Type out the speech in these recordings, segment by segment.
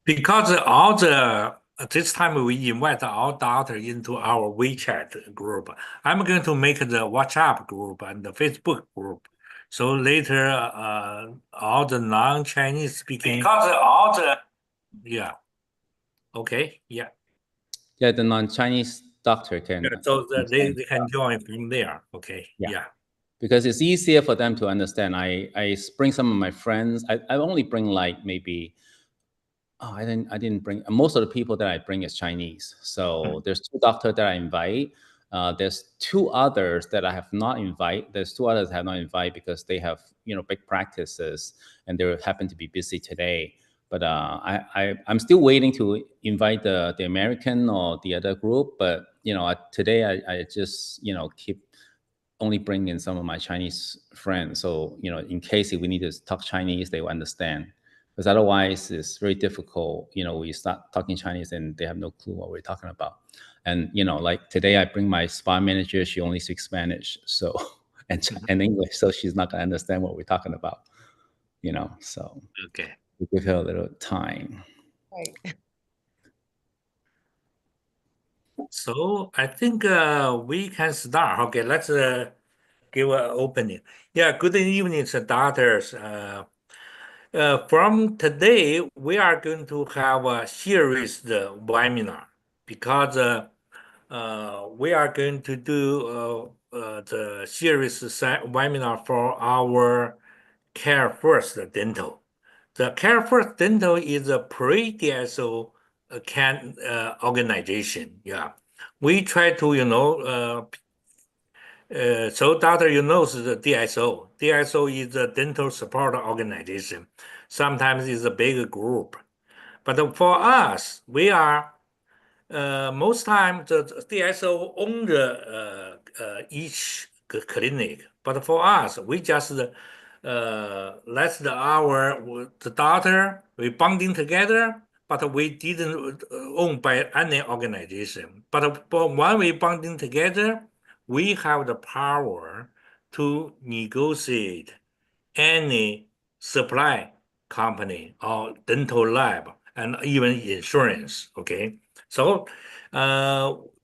Because all the this time we invite all doctor into our WeChat group. I'm going to make the WhatsApp group and the Facebook group. So later, all the non-Chinese speaking. Because all the yeah, okay, yeah. Yeah, the non-Chinese doctor can. Yeah, so they can join from there. Okay, yeah. Because it's easier for them to understand. I bring some of my friends. I only bring like maybe. Oh, I didn't bring most of the people that I bring is Chinese. So there's 2 doctors that I invite. There's 2 others that I have not invite. There's 2 others I have not invite because they have big practices and they happen to be busy today. But I'm still waiting to invite the American or the other group. But today I just keep only bring in some of my Chinese friends. So in case if we need to talk Chinese, they will understand. Because otherwise, it's very difficult. We start talking Chinese and they have no clue what we're talking about. And like today, I bring my spa manager. She only speaks Spanish, so and English, so she's not gonna understand what we're talking about. So Okay. we give her a little time. Right. So I think we can start. Okay, let's give an opening. Yeah, good evening, doctors. From today, we are going to have a series webinar because we are going to do the series webinar for our CareFirst Dental. The CareFirst Dental is a pre-DSO organization. Yeah, we try to so doctor, the DSO. DSO is a dental support organization. Sometimes it's a big group. But for us, we are most time the DSO own each clinic. But for us, we just let the daughter we bonding together, but we didn't own by any organization. But when we bonding together, we have the power to negotiate any supply company or dental lab and even insurance. Okay, so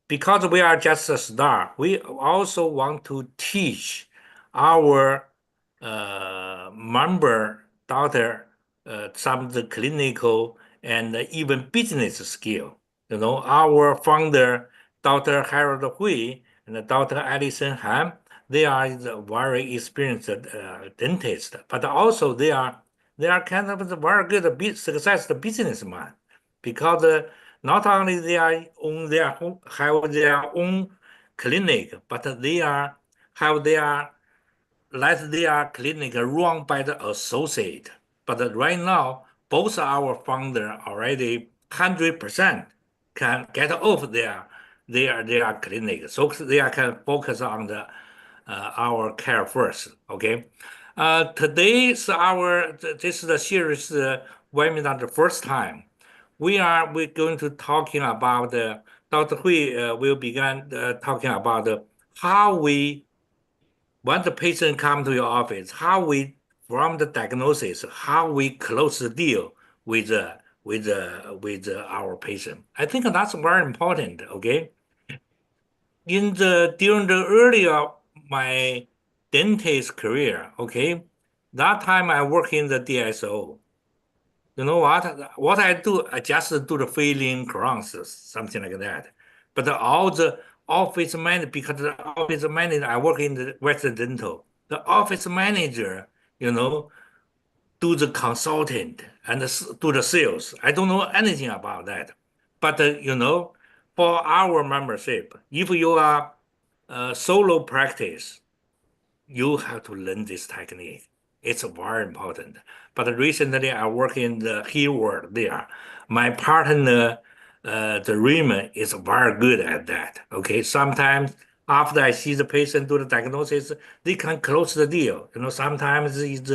because we are just a start, we also want to teach our member doctor some of the clinical and even business skill. Our founder, Dr. Harold Hui and Dr. Alison Han, they are very experienced dentists, but also they are kind of the very good successful businessman because not only they are own their home, have their own clinic, but they are have their let their clinic run by the associate. But right now, both our founder already 100% can get off their clinic, so they can focus on the our care first. Okay, today is this is the series webinar the first time. We're going to talking about Dr. Hui will begin talking about how we when the patient come to your office, how we from the diagnosis, how we close the deal with our patient. I think that's very important. Okay, during the earlier my dentist career, okay, that time I work in the DSO. You know what? What I do, I just do the filling crowns, something like that. But all the office manager, because the office manager, I work in the Western Dental. The office manager, do the consultant and do the sales. I don't know anything about that. But for our membership, if you are solo practice, you have to learn this technique. It's very important. But recently, I work in the Hayward there. My partner, the Raymond, is very good at that. Okay, sometimes after I see the patient do the diagnosis, they can close the deal. Sometimes it's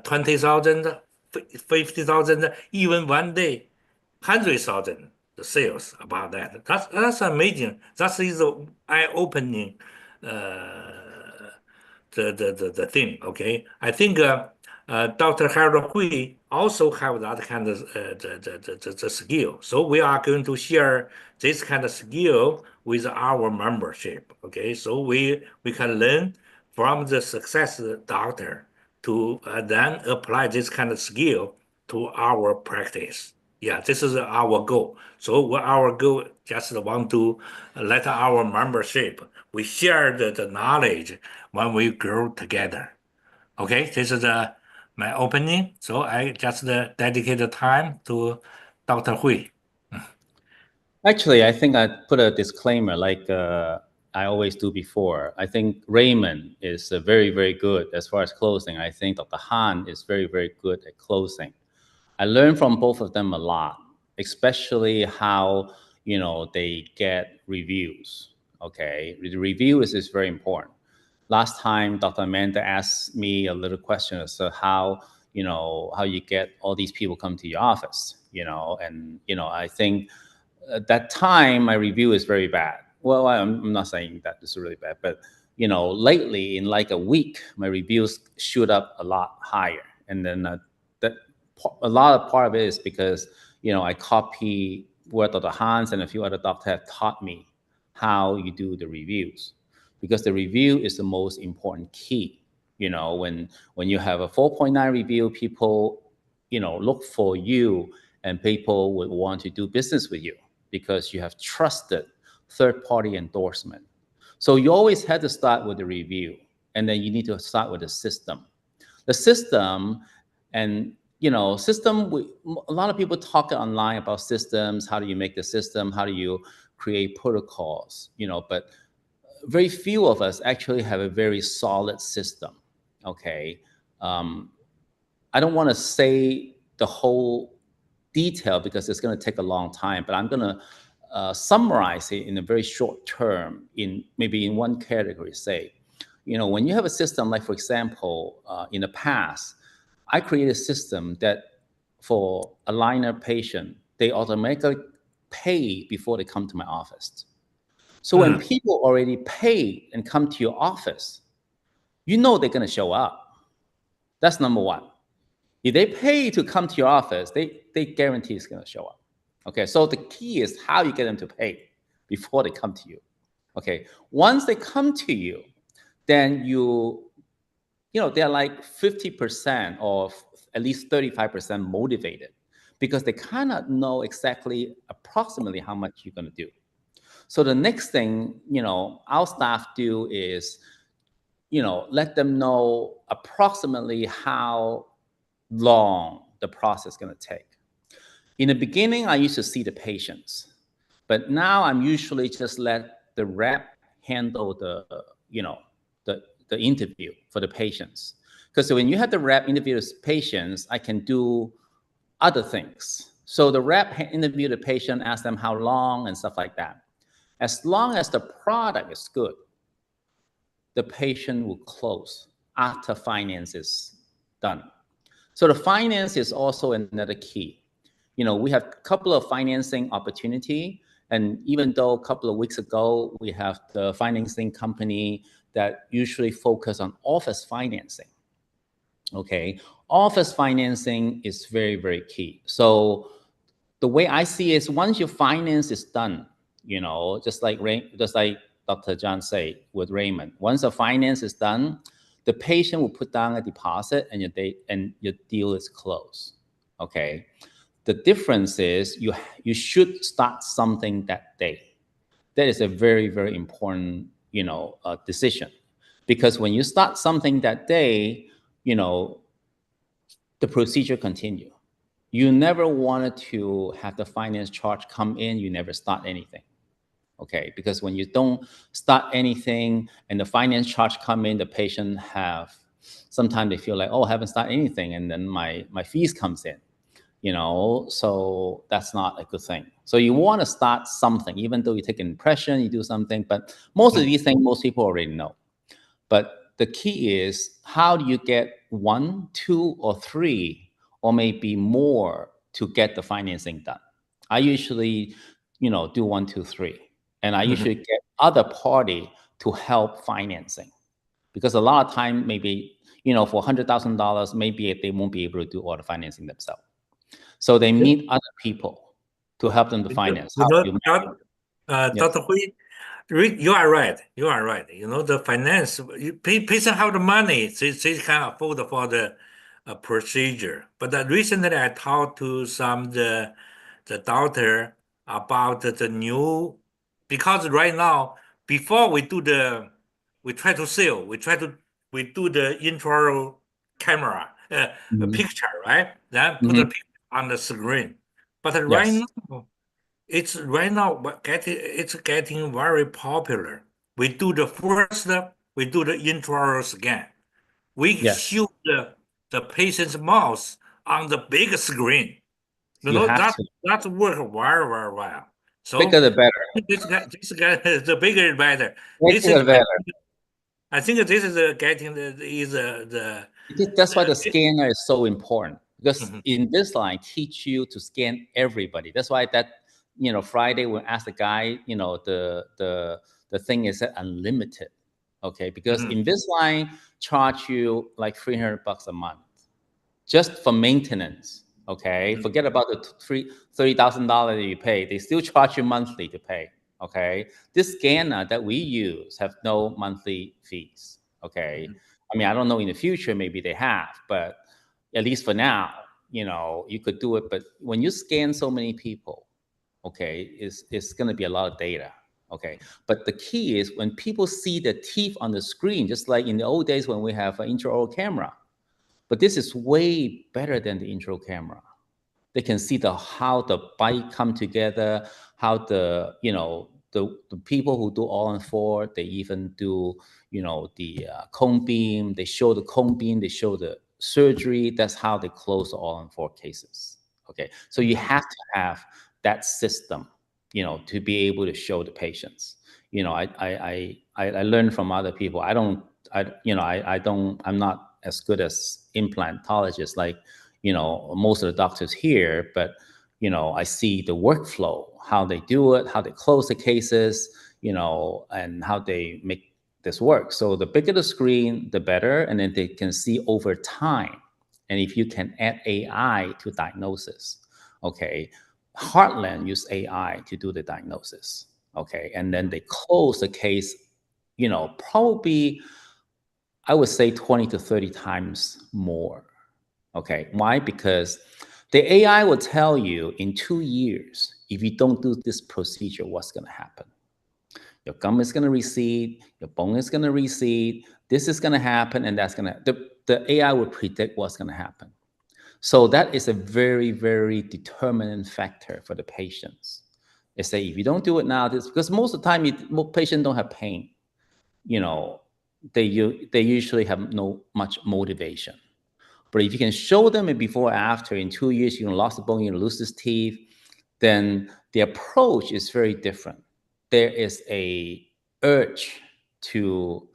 20,000, 50,000, even one day, 100,000 the sales about that. That's amazing. That is eye-opening. The thing. Okay, I think Dr. Harold Hui also have that kind of the skill. So we are going to share this kind of skill with our membership. Okay, so we can learn from the success doctor to then apply this kind of skill to our practice. Yeah, this is our goal. So what our goal just want to let our membership we share the knowledge when we grow together. Okay, this is my opening. So I just dedicate the time to Dr. Hui. Actually, I think I put a disclaimer like I always do before. I think Raymond is very, very good as far as closing. I think Dr. Han is very, very good at closing. I learned from both of them a lot, especially how they get reviews. Okay, the review is very important. Last time, Dr. Amanda asked me a little question as to how you get all these people come to your office. And I think at that time my review is very bad. Well, I'm not saying that it's really bad, but lately in like a week, my reviews shoot up a lot higher, and then that a lot of part of it is because I copy what Dr. Hans and a few other doctors have taught me how you do the reviews, because the review is the most important key. When you have a 4.9 review, people look for you, and people would want to do business with you because you have trusted third-party endorsement. So you always had to start with the review, and then you need to start with the system. The system, and system. A lot of people talk online about systems. How do you make the system? How do you create protocols? But very few of us actually have a very solid system. Okay, I don't want to say the whole detail because it's going to take a long time, but I'm going to summarize it in a very short term in maybe in one category. Say, when you have a system, like for example, in the past, I created a system that for a liner patient, they automatically pay before they come to my office. So when people already pay and come to your office, they're going to show up. That's number one. If they pay to come to your office, they guarantee it's going to show up. Okay, so the key is how you get them to pay before they come to you. Okay, once they come to you, then they're like 50% or at least 35% motivated, because they kind of know exactly approximately how much you're going to do. So the next thing our staff do is let them know approximately how long the process is going to take. In the beginning, I used to see the patients, but now I'm usually just let the rep handle the interview for the patients. Because when you have the rep interview the patients, I can do other things. So the rep interview the patient, ask them how long and stuff like that. As long as the product is good, the patient will close after finance is done. So the finance is also another key. We have a couple of financing opportunity, and even though a couple of weeks ago we have the financing company that usually focus on office financing. Okay, office financing is very, very key. So the way I see it is once your finance is done, just like Dr. John said with Raymond, once the finance is done, the patient will put down a deposit and your deal is closed. Okay. The difference is you should start something that day. That is a very, very important, decision, because when you start something that day, the procedure continue. You never wanted to have the finance charge come in. You never start anything. Okay, because when you don't start anything and the finance charge come in, the patient sometimes they feel like, oh, I haven't started anything, and then my fees comes in. So that's not a good thing. So you want to start something, even though you take an impression, you do something, but most of these things, most people already know. But the key is, how do you get 1, 2, or 3, or maybe more to get the financing done? I usually, do 1, 2, 3. And I usually get other party to help financing. Because a lot of time, maybe, for $100,000, maybe they won't be able to do all the financing themselves. So they need other people to help them to finance. Dr. Hui, you are right. You are right. The finance, patient have the money, they can afford for the procedure. But recently I talked to some the doctor about the new, because right now, before we try to sell, we do the intraoral camera picture, right? Then put the picture on the screen. But right Yes. now, it's getting very popular. We do we do the intraoral scan. We Yes. shoot the patient's mouth on the big screen. You have to. That work very, very well. Bigger So the better. this guy the bigger the better. This Bigger is the better. I think this is getting the Because that's why the scanner is so important. Because Mhm, Invisalign teach you to scan everybody. That's why Friday when I asked the guy, the thing is unlimited. Okay, because mhm, Invisalign charge you like $300 a month just for maintenance. Okay, mhm, forget about the $30,000 that you pay. They still charge you monthly to pay. Okay, this scanner that we use have no monthly fees. Okay, mhm, I mean I don't know in the future maybe they have, but at least for now, you could do it. But when you scan so many people, okay, it's going to be a lot of data. Okay, but the key is when people see the teeth on the screen, just like in the old days when we have an intraoral camera. But this is way better than the intro camera. They can see how the bite come together, how the people who do all on four, they even do the cone beam. They show the cone beam. They show the surgery. That's how they close the all on four cases. Okay, so you mhm, have to have that system, to be able to show the patients. I learned from other people. I'm not as good as implantologists like most of the doctors here, but I see the workflow, how they do it, how they close the cases, and how they make this work. So the bigger the screen, the better, and then they can see over time. And if you can add AI to diagnosis, okay, Heartland use AI to do the diagnosis, okay, and then they close the case, probably I would say 20 to 30 times more. Okay. Why? Because the AI will tell you in 2 years, if you don't do this procedure, what's going to happen. Your gum is going to recede, your bone is going to recede, this is going to happen, and that's going to, the AI will predict what's going to happen. So that is a very, very determinant factor for the patients. They say, if you don't do it now, this, because most of the time, most patients don't have pain. You know, they usually have no much motivation. But if you can show them a before after in 2 years, you lost the bone, you lose this teeth, then the approach is very different. There is a urge to,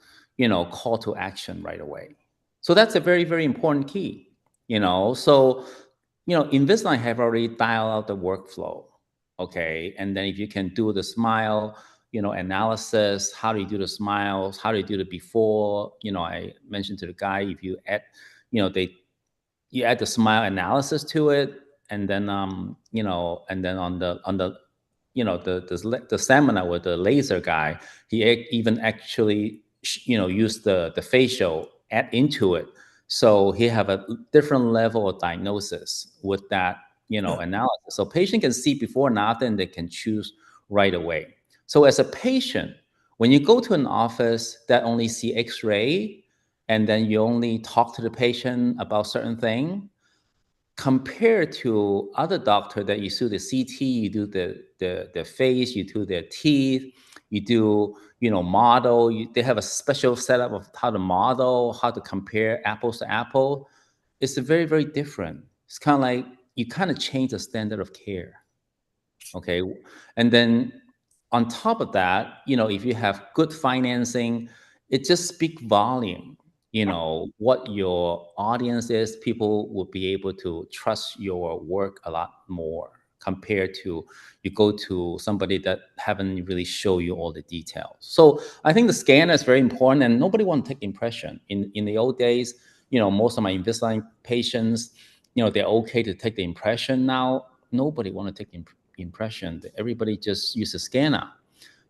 call to action right away. So that's a very, very important key. So Invisalign have already dialed out the workflow. Okay. And then if you can do the smile, analysis, how do you do the smiles, how do you do the before, I mentioned to the guy, if you add, you add the smile analysis to it, and then and then on the the seminar with the laser guy, he even actually used the facial add into it, so he have a different level of diagnosis with that analysis. So patient can see before and after, and they can choose right away. So as a patient, when you go to an office that only see X-ray, and then you only talk to the patient about certain thing, compared to other doctor that you do the CT, you do the face, you do their teeth, you do model. They have a special setup of how to model, how to compare apples to apple. It's very, very different. It's kind of like you kind of change the standard of care. Okay. And then on top of that, if you have good financing, it just speak volume. What your audience is, people will be able to trust your work a lot more compared to you go to somebody that haven't really show you all the details. So I think the scanner is very important, and nobody want to take impression. In the old days, most of my Invisalign patients, they're okay to take the impression now. Nobody want to take the impression. Everybody just use a scanner.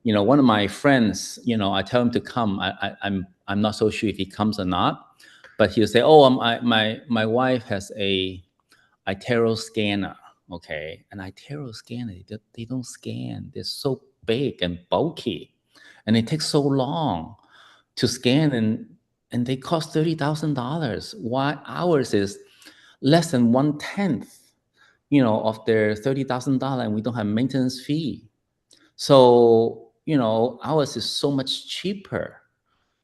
One of my friends, I tell him to come. I'm not so sure if he comes or not, but he'll say, "Oh, my wife has a iTero scanner." Okay, an iTero scanner, they don't scan. They're so big and bulky, and it takes so long to scan, and they cost $30,000. Why ours is less than 1/10, of their $30,000, and we don't have maintenance fee. So, ours is so much cheaper,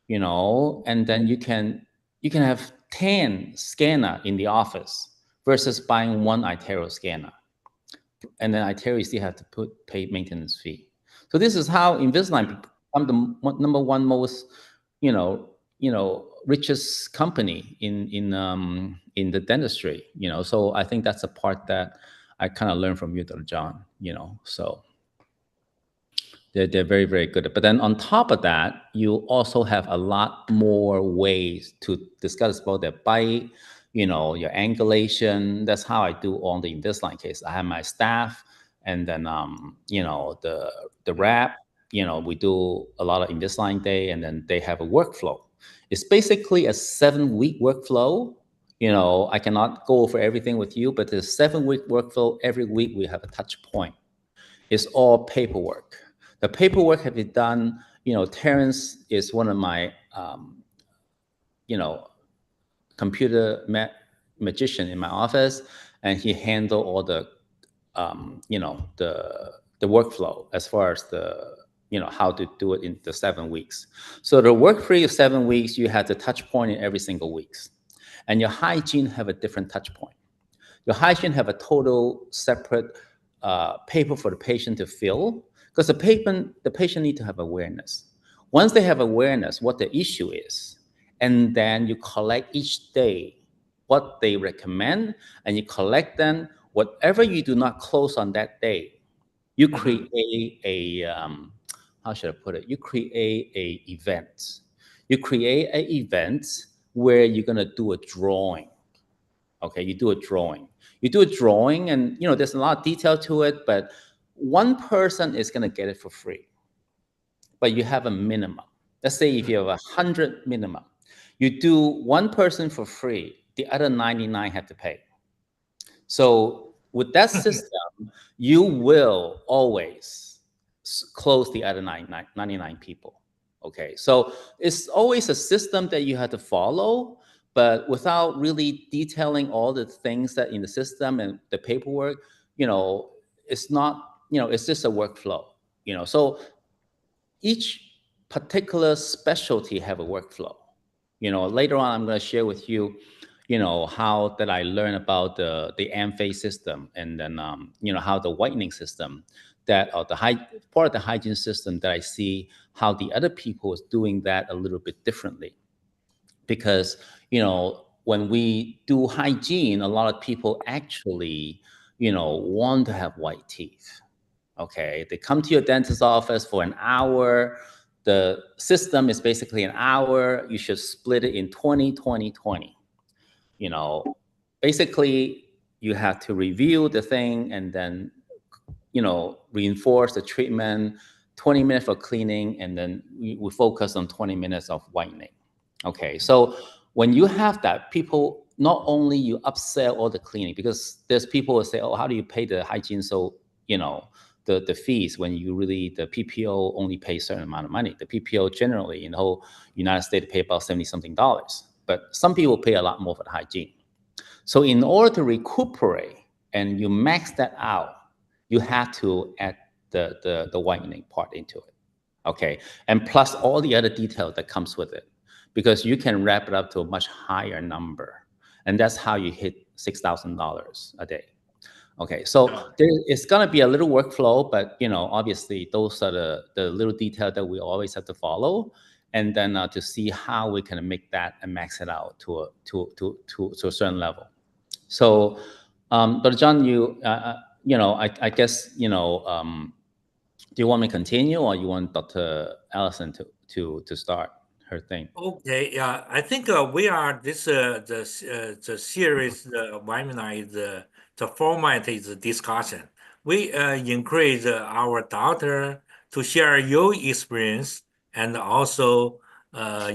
and then you can have 10 scanner in the office versus buying one iTero scanner. And then iTero still have to pay maintenance fee. So this is how Invisalign become the number one most, richest company in the dentistry. So I think that's a part that I kind of learned from you, Dr. John. So they're very, very good. But then on top of that, you also have a lot more ways to discuss about their bite, your angulation. That's how I do on the Invisalign case. I have my staff, and then the rep. We do a lot of Invisalign day, and then they have a workflow. It's basically a 7-week workflow. I cannot go over everything with you, but the 7-week workflow. Every week we have a touch point. It's all paperwork. The paperwork have been done. Terrence is one of my, computer magician in my office, and he handle all the, the workflow as far as the, how to do it in the 7 weeks. So the work free of 7 weeks, you have the touch point in every single weeks, and your hygiene have a different touch point. Your hygiene have a total separate paper for the patient to fill, because the patient need to have awareness. Once they have awareness what the issue is, and then you collect each day what they recommend, and you collect them. Whatever you do not close on that day, you create a how should I put it? You create a event. You create an event where you're gonna do a drawing. Okay, you do a drawing. You do a drawing, and there's a lot of detail to it, but one person is gonna get it for free. But you have a minimum. Let's say if you have 100 minimum, you do one person for free, the other 99 have to pay. So with that system, you will always close the other 99 people. Okay, so it's always a system that you have to follow, but without really detailing all the things that in the system and the paperwork, it's not, it's just a workflow. So each particular specialty have a workflow. Later on, I'm going to share with you, how that I learned about the AmFace system, and then, how the whitening system that, or part of the hygiene system that I see how the other people is doing that a little bit differently. Because, when we do hygiene, a lot of people actually, want to have white teeth. Okay, they come to your dentist's office for an hour. The system is basically an hour. You should split it in 20, 20, 20. Basically, you have to review the thing, and then, reinforce the treatment, 20 minutes for cleaning, and then we focus on 20 minutes of whitening. Okay, so when you have that, people, not only you upsell all the cleaning, because there's people who say, oh, how do you pay the hygiene? So, the fees, when you really, the PPO only pays a certain amount of money. The PPO generally in the whole United States pay about $70-something, but some people pay a lot more for the hygiene. So in order to recuperate and you max that out, you have to add the whitening part into it. Okay, and plus all the other detail that comes with it, because you can wrap it up to a much higher number, and that's how you hit $6,000 a day. Okay, so it's gonna be a little workflow, but obviously those are the little detail that we always have to follow, and then to see how we can make that and max it out to a certain level. So, Dr. John, I guess do you want me to continue, or you want Dr. Allison to start her thing. Okay, yeah, I think we are this the series webinar is the format is discussion. We encourage our daughter to share your experience, and also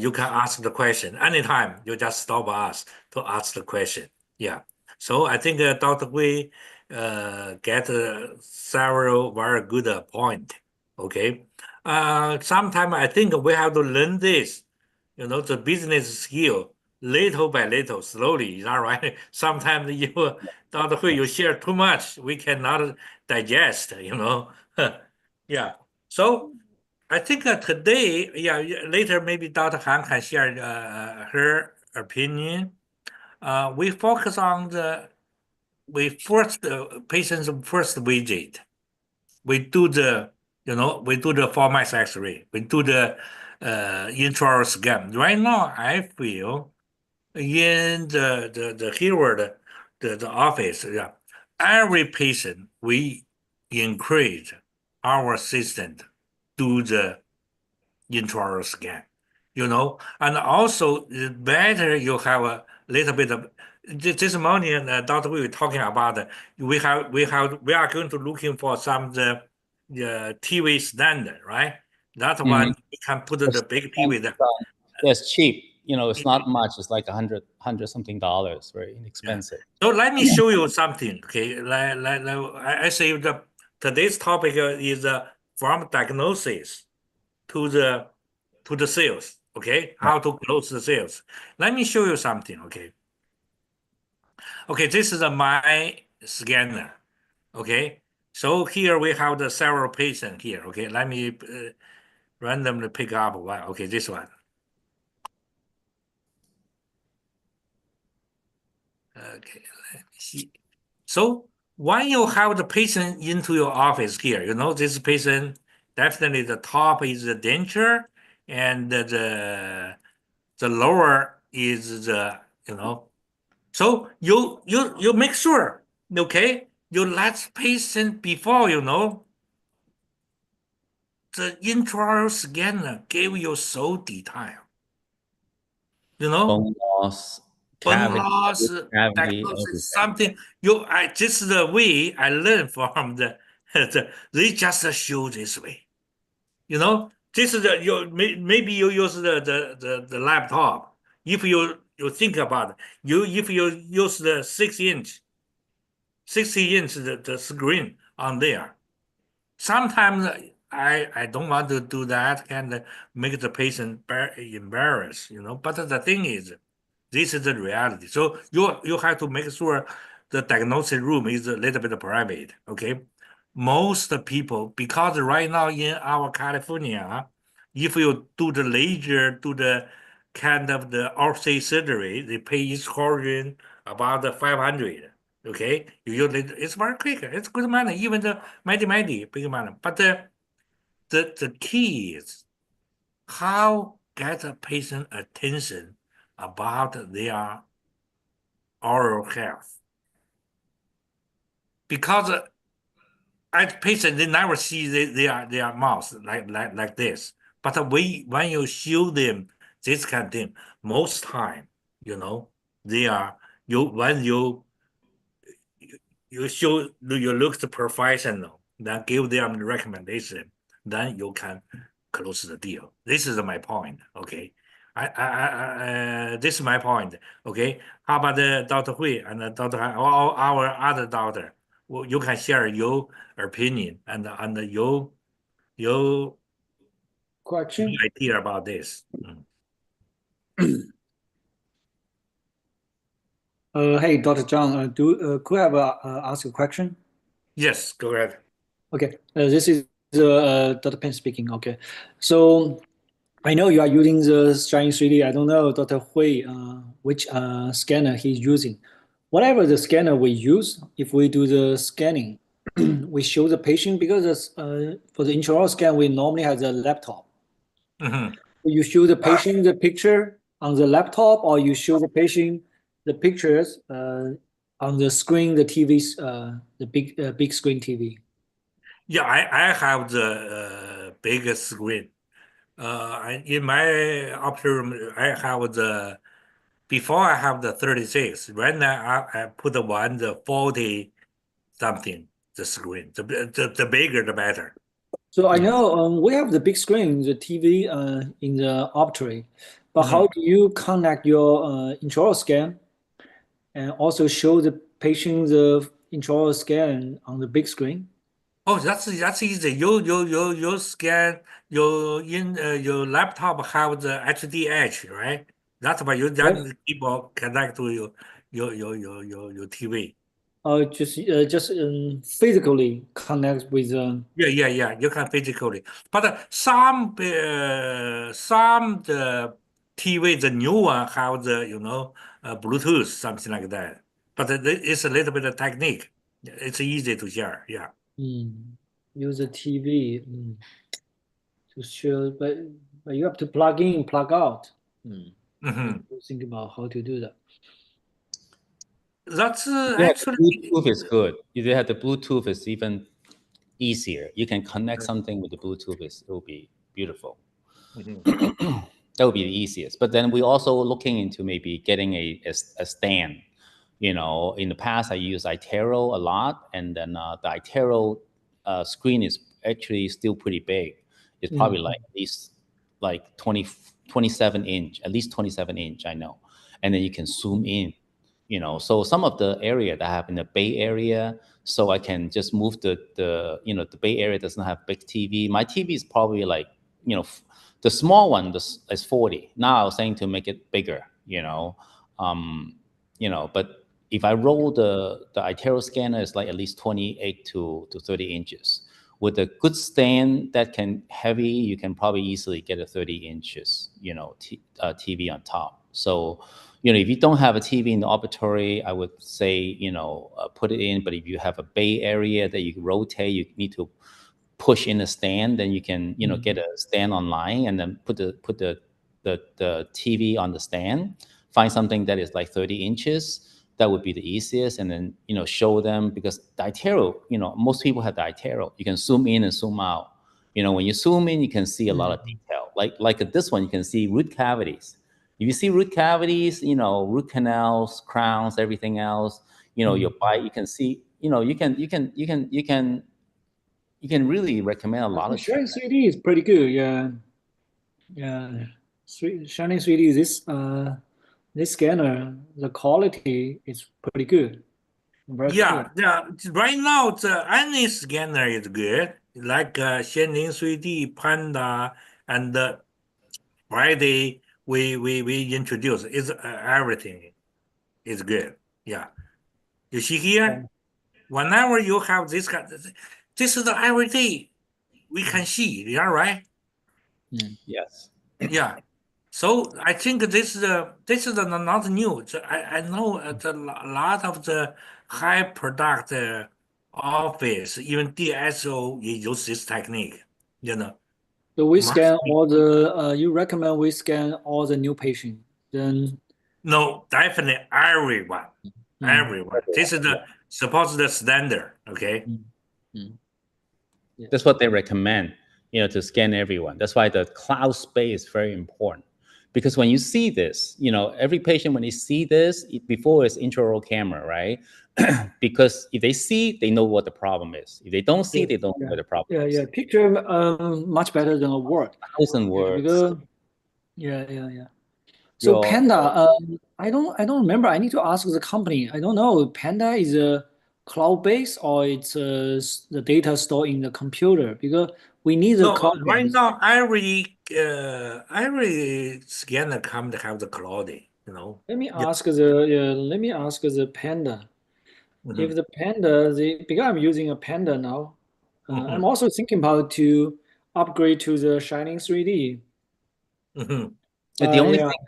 you can ask the question anytime. You just stop us to ask the question. Yeah. So I think Dr. Hui get several very good point. Okay. Sometime I think we have to learn this, the business skill little by little, slowly. Is that right? Sometimes Dr. Hui, you share too much, we cannot digest. Yeah. So I think today, later maybe Dr. Han can share her opinion. We focus on patient's first visit. We do the format X-ray. We do the intraoral scan. Right now, I feel in the here the office, yeah, every patient we encourage our assistant do the intraoral scan, and also it's better you have a little bit of this morning. Dr. We were talking about we are going to looking for some the TV standard, right? That one we can put the big TV there. That's cheap. It's not much. It's like hundred something dollars, very Yeah. inexpensive. So let me show you something. Okay, I say today's topic is from diagnosis to the sales. Okay, how to close the sales. Let me show you something. Okay, this is my scanner. Okay, so here we have the several patients here. Okay, let me randomly pick up one. Okay, this one. Okay, let me see. So when you have the patient into your office here, this patient, definitely the top is the denture, and the lower is so you make sure, okay, you let patient before, the intraoral scanner gave you so detail, Bone loss, bone cavity, loss, cavity, diagnosis, everything. something. This is the way I learned from they just show this way. This is maybe you use the laptop. If you think about it, if you use the 6-inch, 60-inch the screen on there. Sometimes I don't want to do that and make the patient embarrassed, But the thing is, this is the reality. So you have to make sure the diagnosis room is a little bit private. Okay, most people, because right now in our California, if you do the laser, do the kind of the ortho surgery, they pay each surgeon about 500. Okay, it's very quick. It's good money. Even the medi big money. But the key is how get a patient attention about their oral health, because as patient they never see their mouth like this. But when you show them this kind of thing, most time, they are when you show you look the professional, then give them the recommendation, then you can close the deal. This is my point. Okay, this is my point. Okay, how about Dr. Hui and Dr. Han, or our other doctor? Well, you can share your opinion and your Question. idea about this. Hey, Dr. Zhang, could I have ask a question? Yes, go ahead. Okay, this is Dr. Pin speaking. Okay, so I know you are using the Chinese 3D. I don't know Dr. Hui which scanner he's using. Whatever the scanner we use, if we do the scanning, we show the patient because for the intraoral scan we normally have the laptop. Mhm. You show the patient the picture on the laptop, or you show the patient the pictures on the screen, the TV's, the big screen TV. Yeah, I have the biggest screen. In my option room, I have before I have the 36. Right now, I put the 40 something, the screen. The bigger, the better. So I know we have the big screen, the TV in the optometry, but how do you connect your intraoral scan and also show the patient the intraoral scan on the big screen? Oh, that's easy. You scan your laptop have the HDH, right? That's why you Yes. just people connect to your TV. Just physically connect with Yeah. You can physically, but some the TV, the new one have the Bluetooth, something like that. But it's a little bit of technique. It's easy to share. Yeah. use the TV to show, but you have to plug in, plug out. Hmm. Think about how to do that. That's Yeah, actually. the Bluetooth is good. If you have the Bluetooth, it's even easier. You can connect something with the Bluetooth. It will be beautiful. Mhm. That would be the easiest. But then we're also looking into maybe getting a stand. In the past I used iTero a lot, and then the iTero screen is actually still pretty big. It's probably like at least like 27 inch, at least 27 inch, I know. And then you can zoom in. So some of the area that I have in the Bay Area, so I can just move the Bay Area doesn't have big TV. My TV is probably like, the small one is 40. Now I was saying to make it bigger, but if I roll the iTero scanner, it's like at least 28 to 30 inches. With a good stand that can heavy, you can probably easily get a 30 inches, TV on top. So, if you don't have a TV in the operatory, I would say, put it in. But if you have a Bay Area that you can rotate, you need to push in a stand, then you can, get a stand online and then put the TV on the stand, find something that is like 30 inches. That would be the easiest. And then, show them, because the iTero, most people have the iTero. You can zoom in and zoom out. When you zoom in, you can see a lot of detail. Like this one, you can see root cavities. If you see root cavities, root canals, crowns, everything else, your bite, you can see, you can really recommend a I lot think of stuff. Shining 3D is pretty good. Yeah. Shining 3D. This scanner, the quality is pretty good, very clear. Yeah. Right now, any scanner is good, like Xianling 3D, Panda, and Friday. We introduced is everything is good. Yeah. You see here, whenever you have this kind, this is the everyday we can see. Yeah, right. Yes. Yeah. So I think this is not new. I know a lot of the high product office, even DSO, use this technique. You know, So we must scan be all the. You recommend we scan all the new patient. Then, no, definitely everyone, mm, everyone. This is the supposed the standard. Okay. mm, mm. Yeah. That's what they recommend, to scan everyone. That's why the cloud space is very important. Because when you see this, every patient, when they see this, before it's intraoral camera, right? Because if they see, they know what the problem is. If they don't see, Yes. they don't know what the problem is. Picture much better than a word. 1,000 Yeah, words. because yeah. So Your Panda, I don't remember. I need to ask the company. I don't know. Panda is a cloud based or it's the data stored in the computer because we need the No, cloud right based. now every scanner come to have the clouding. Yeah. Let me ask the Panda. If Mhm. the Panda, because I'm using a Panda now, I'm Mhm. also thinking about to upgrade to the Shining 3D. Mhm. the only Yeah, thing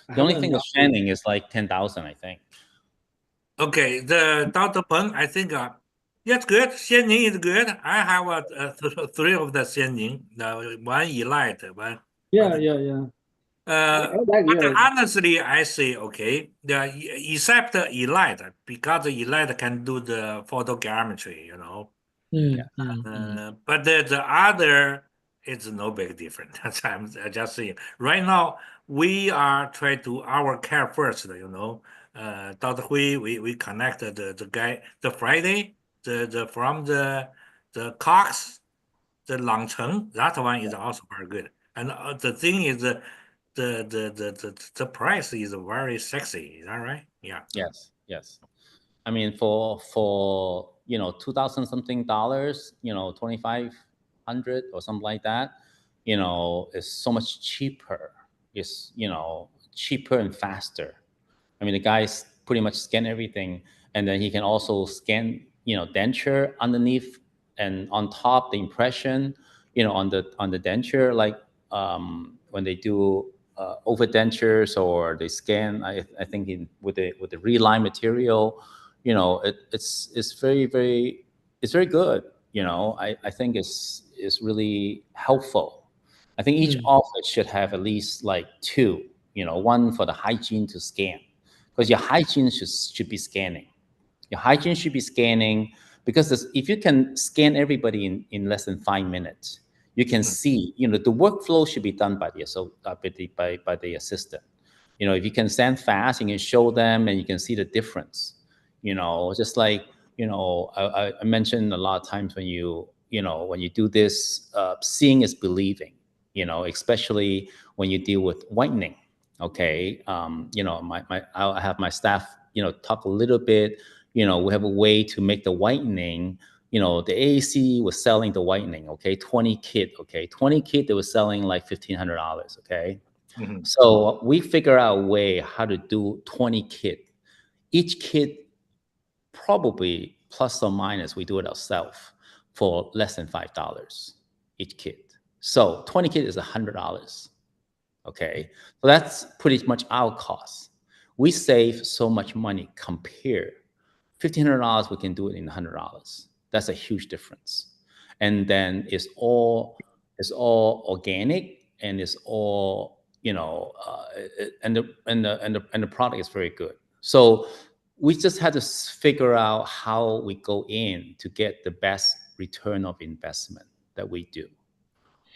I the only haven't thing with upgraded. scanning is like 10,000, I think. Okay, the Dr. Peng, I think, yes, good. Xianning is good. I have three of the Xianning, one Elite, Yeah, one. yeah, yeah. I Uh, like but yeah. honestly, I say okay. Except Elite, because Elite can do the photogrammetry. Yeah. Mm, mm, mm. But the other. it's no big difference. That's I'm just saying. Right now, we are trying to our CareFirst, Dr. Hui, we connected the guy, the Friday, the from the Cox, the Langcheng, that one is also very good. And the thing is, the price is very sexy. Is that right? Yeah. Yes, yes. I mean, for 2,000 something dollars, 2,500 or something like that, is so much cheaper. It's cheaper and faster. I mean, the guys pretty much scan everything, and then he can also scan, denture underneath and on top the impression, on the denture, like when they do over dentures or they scan. I think with the reline material, it's very good. I think it's really helpful. I think each office should have at least like two, one for the hygiene to scan, because your hygiene should be scanning. Your hygiene should be scanning, because if you can scan everybody in less than 5 minutes, you can see, the workflow should be done by the assistant. If you can scan fast, you can show them and you can see the difference. Just like, I mentioned a lot of times when when you do this, seeing is believing, especially when you deal with whitening. Okay. I have my staff, talk a little bit. We have a way to make the whitening. The AAC was selling the whitening. Okay, 20 kit. Okay, 20 kit. They were selling like $1,500. Okay, so we figure out a way how to do 20 kit. Each kit, probably plus or minus, we do it ourselves for less than $5 each kit. So 20 kit is $100. Okay, so that's pretty much our cost. We save so much money compared. $1,500, we can do it in $100. That's a huge difference. And then it's all organic, and it's all, and the product is very good. So we just had to figure out how we go in to get the best return of investment that we do.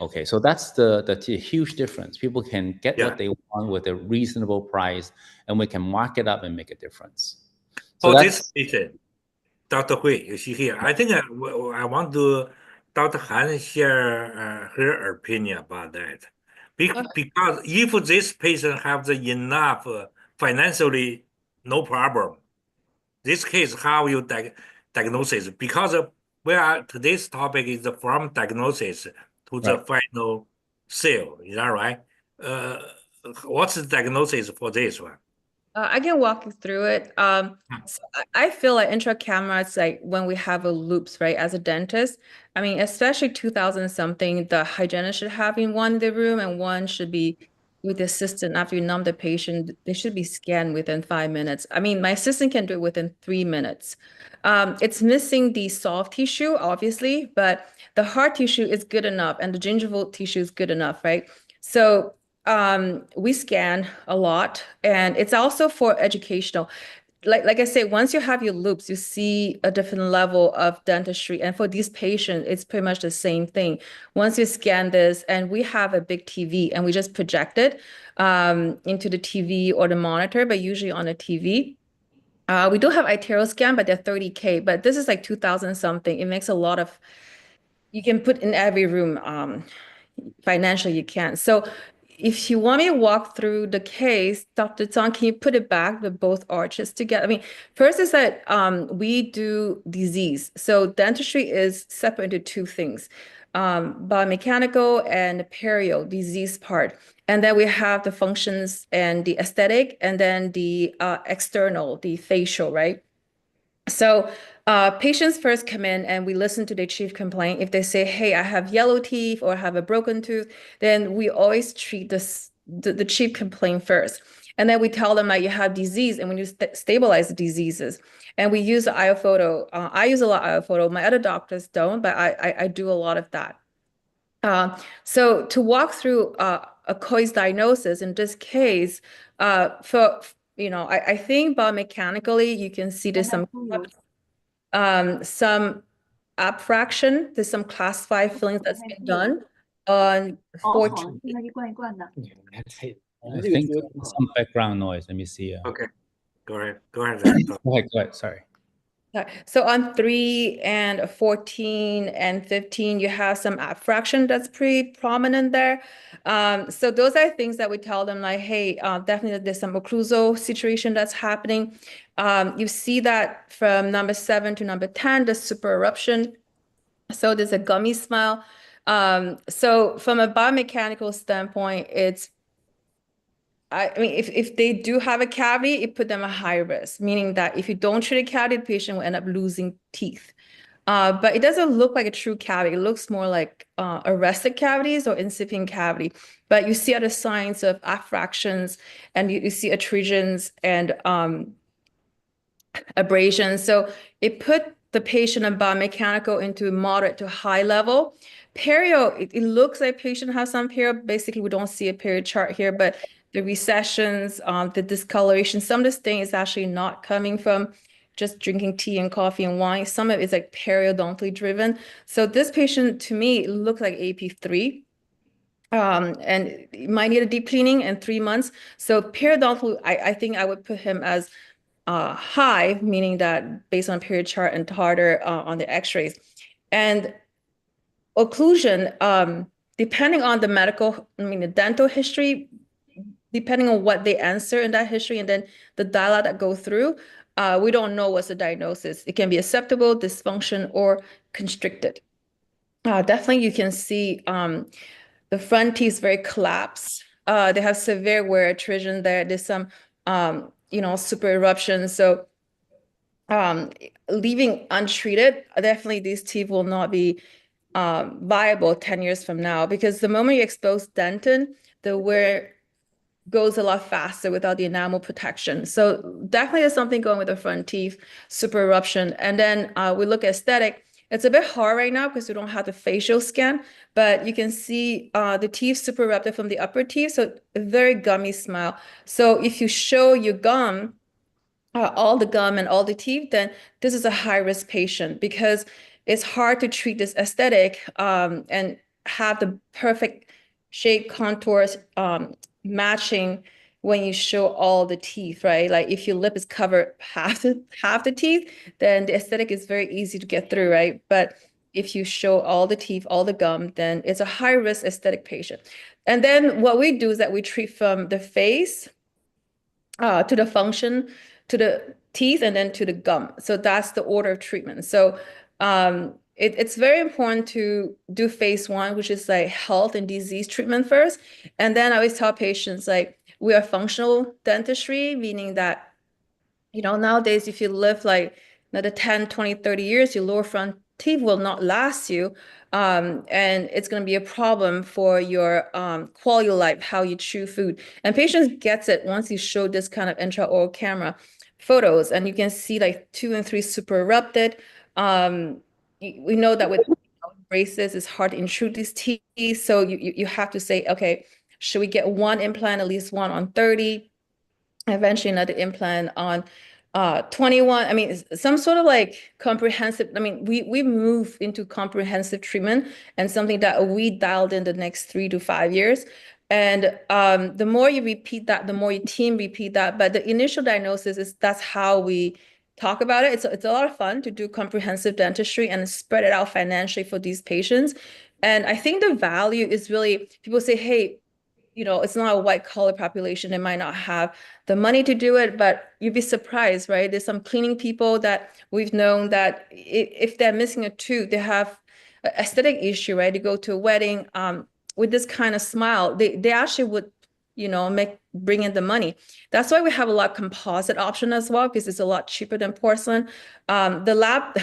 Okay, so that's the huge difference. People can get what they want with a reasonable price, and we can mark it up and make a difference. So this patient, Dr. Hui, is she here? I think I want to Dr. Han share her opinion about that. Because if this patient has enough financially, no problem. This case, how you diagnosis? Because today's topic is from diagnosis to the final sale. Is that right? What's the diagnosis for this one? I can walk you through it. So I feel like intra-camera, it's like when we have a loops, right? As a dentist, I mean, especially 2000 something, the hygienist should have in one in the room, and one should be with the assistant. After you numb the patient, they should be scanned within 5 minutes. I mean, my assistant can do it within 3 minutes. It's missing the soft tissue, obviously, but the hard tissue is good enough, and the gingival tissue is good enough, right? So we scan a lot, and it's also for educational. Like I say, once you have your loops, you see a different level of dentistry. And for these patients, it's pretty much the same thing. Once you scan this, and we have a big TV, and we just project it into the TV or the monitor, but usually on a TV. We do have iTero scan, but they're 30K, but this is like 2000 something. It makes a lot of, you can put in every room. Financially, you can. So if you want me to walk through the case, Dr. Zhang, can you put it back with both arches together? I mean, first is that we do disease. So dentistry is separate into two things, biomechanical and perio, disease part. And then we have the functions and the aesthetic, and then the external, the facial, right? So patients first come in, and we listen to their chief complaint. If they say, hey, I have yellow teeth or I have a broken tooth, then we always treat the chief complaint first. And then we tell them that you have disease, and we need to stabilize the diseases. And we use the iPhoto. I use a lot of iPhoto. My other doctors don't, but I do a lot of that. So to walk through a case diagnosis in this case, I think biomechanically you can see there's some abfraction, there's some classified fillings that's been done. on 好 14. 现在一罐一罐的。 I think some background noise. Let me see. Okay, go ahead. Go ahead. Zach. Go ahead. Sorry. So on 3 and 14 and 15, you have some abfraction that's pretty prominent there. So those are things that we tell them like, hey, definitely there's some occlusal situation that's happening. You see that from number 7 to number 10, the super eruption. So there's a gummy smile. So from a biomechanical standpoint, I mean, if they do have a cavity, it put them at high risk, meaning that if you don't treat a cavity, the patient will end up losing teeth. But it doesn't look like a true cavity. It looks more like arrested cavities or incipient cavity. But you see other signs of abfractions, and you see adhesions and abrasions. So it put the patient in biomechanical into moderate to high level. Perio, it looks like patient has some perio. Basically, we don't see a perio chart here, but the recessions, the discoloration, some of this thing is actually not coming from just drinking tea and coffee and wine. Some of it is like periodontally driven. So this patient, to me, looks like AP3. And might need a deep cleaning in 3 months. So periodontal, I think I would put him as high, meaning that based on period chart and tartar on the x-rays. And occlusion, depending on the the dental history, depending on what they answer in that history and then the dialogue that go through, we don't know what's the diagnosis. It can be acceptable, dysfunction, or constricted. Definitely you can see the front teeth very collapsed. They have severe wear attrition there. There's some, super eruption. So leaving untreated, definitely these teeth will not be viable 10 years from now, because the moment you expose dentin, the wear goes a lot faster without the enamel protection. So definitely there's something going with the front teeth, super eruption. And then we look at aesthetic. It's a bit hard right now because we don't have the facial scan, but you can see the teeth super erupted from the upper teeth. So a very gummy smile. So if you show your gum, all the gum and all the teeth, then this is a high-risk patient because it's hard to treat this aesthetic and have the perfect shape contours matching when you show all the teeth, right? Like if your lip is covered half the teeth, then the aesthetic is very easy to get through, right? But if you show all the teeth, all the gum, then it's a high-risk aesthetic patient. And then what we do is that we treat from the face to the function, to the teeth, and then to the gum. So that's the order of treatment. So it's very important to do phase 1, which is like health and disease treatment first. And then I always tell patients, like, we are functional dentistry, meaning that, nowadays, if you live like another 10, 20, 30 years, your lower front teeth will not last you. And it's going to be a problem for your quality of life, how you chew food. And patients gets it once you show this kind of intraoral camera photos, and you can see like 2 and 3 super erupted. We know that with braces, it's hard to intrude these teeth. So you have to say, okay, should we get one implant, at least one on 30? Eventually another implant on 21. I mean, some sort of like comprehensive. I mean, we move into comprehensive treatment and something that we dialed in the next 3 to 5 years. And the more you repeat that, the more your team repeat that. But the initial diagnosis that's how we talk about it. It's a lot of fun to do comprehensive dentistry and spread it out financially for these patients. And I think the value is really, people say, hey, it's not a white collar population. They might not have the money to do it, but you'd be surprised, right? There's some cleaning people that we've known that if they're missing a tooth, they have an aesthetic issue, right? They go to a wedding with this kind of smile, they actually would, bring in the money. That's why we have a lot of composite option as well, because it's a lot cheaper than porcelain. The lab,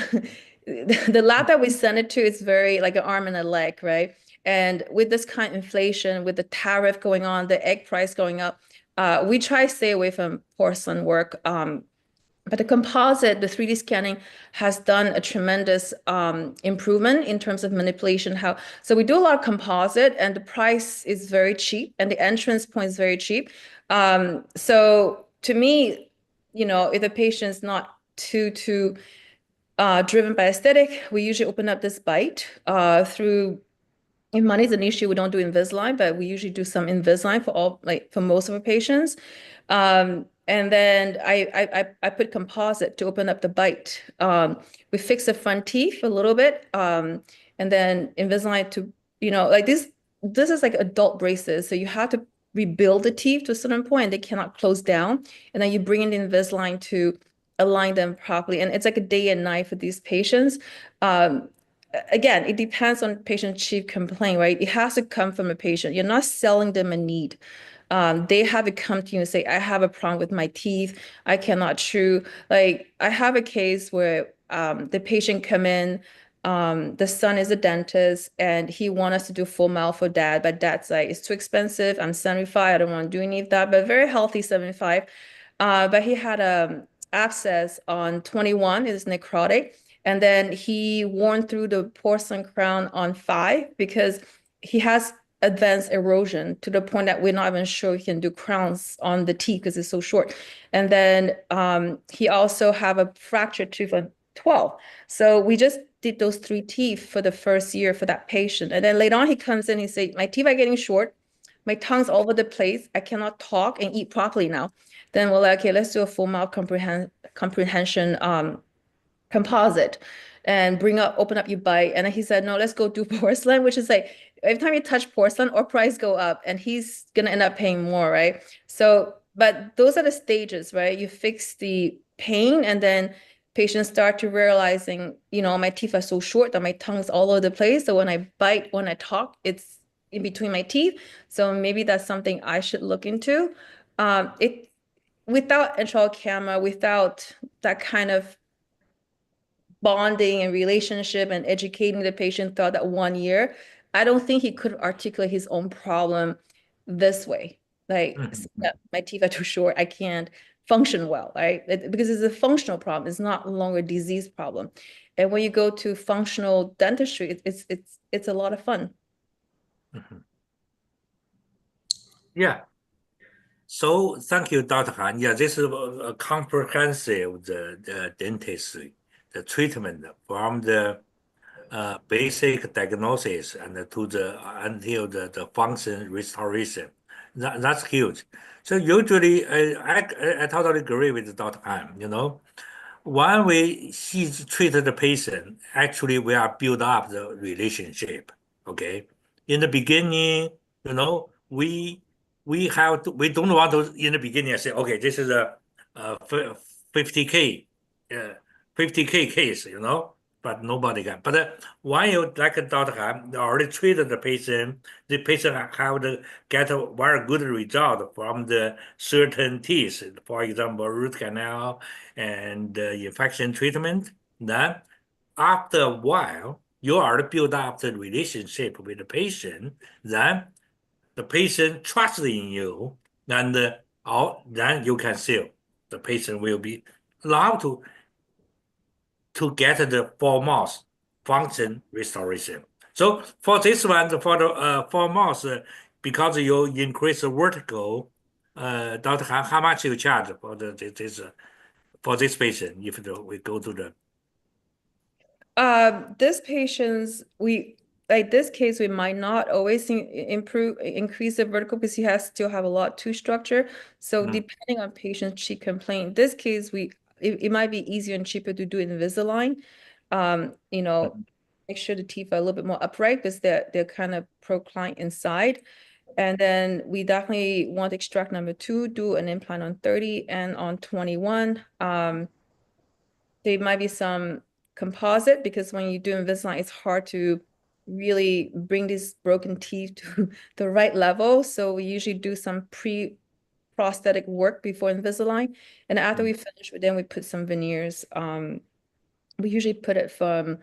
the lab that we send it to is very like an arm and a leg, right? And with this kind of inflation, with the tariff going on, the egg price going up, we try to stay away from porcelain work. But the composite, the 3D scanning has done a tremendous improvement in terms of manipulation. So we do a lot of composite, and the price is very cheap, and the entrance point is very cheap. So to me, if the patient is not too driven by aesthetic, we usually open up this bite through if money is an issue, we don't do Invisalign, but we usually do some Invisalign for most of our patients. And then I put composite to open up the bite. We fix the front teeth a little bit, and then Invisalign to, like this is like adult braces, so you have to rebuild the teeth to a certain point, and they cannot close down, and then you bring in the Invisalign to align them properly, and it's like a day and night for these patients. Again, it depends on patient chief complaint, right? It has to come from a patient. You're not selling them a need. They have to come to you and say, I have a problem with my teeth. I cannot chew. Like I have a case where the patient come in, the son is a dentist and he wants us to do full mouth for dad, but dad's like, it's too expensive. I'm 75. I don't want to do any of that, but very healthy 75. But he had a abscess on 21, it's necrotic. And then he worn through the porcelain crown on 5 because he has advanced erosion to the point that we're not even sure he can do crowns on the teeth because it's so short. And then he also have a fractured tooth on 12. So we just did those 3 teeth for the first year for that patient. And then later on he comes in, he said, my teeth are getting short. My tongue's all over the place. I cannot talk and eat properly now. Then we're like, okay, let's do a full mouth comprehension composite and open up your bite. And then he said, no, let's go do porcelain, which is like every time you touch porcelain, our price go up and he's gonna end up paying more, right? So, but those are the stages, right? You fix the pain and then patients start to realizing, my teeth are so short that my tongue's all over the place. So when I bite, when I talk, it's in between my teeth. So maybe that's something I should look into. Without intraoral camera, without that kind of bonding and relationship and educating the patient throughout that 1 year, I don't think he could articulate his own problem this way. Like, my teeth are too short, I can't function well, right? Because it's a functional problem, it's not longer a disease problem. And when you go to functional dentistry, it's a lot of fun. Yeah. So thank you, Dr. Han. Yeah, this is a comprehensive dentistry, the treatment from the basic diagnosis and to until the function restoration. That's huge. So usually, I totally agree with Dr. Han. When we treat the patient, actually we are build up the relationship. Okay, in the beginning, we don't want to in the beginning say, okay, this is a 50K, 50K case, but nobody can. But when you like Dr. Han already treated the patient have to get a very good result from the certain teeth, for example, root canal and infection treatment. Then after a while, you already build up the relationship with the patient. Then the patient trusts in you, and then you can sell. The patient will be allowed to get the full mouth function restoration. So for this one, for the full mouth, because you increase the vertical, Dr. Han, how much you charge for this patient if we go to the this patient's this case we might not always increase the vertical because he has still have a lot tooth structure. So depending on patient cheek complaint, this case it might be easier and cheaper to do Invisalign. Make sure the teeth are a little bit more upright because they're kind of proclined inside. And then we definitely want to extract number 2, do an implant on 30 and on 21. There might be some composite because when you do Invisalign, it's hard to really bring these broken teeth to the right level. So we usually do some pre-prosthetic work before Invisalign. And after we finish, then we put some veneers. We usually put it from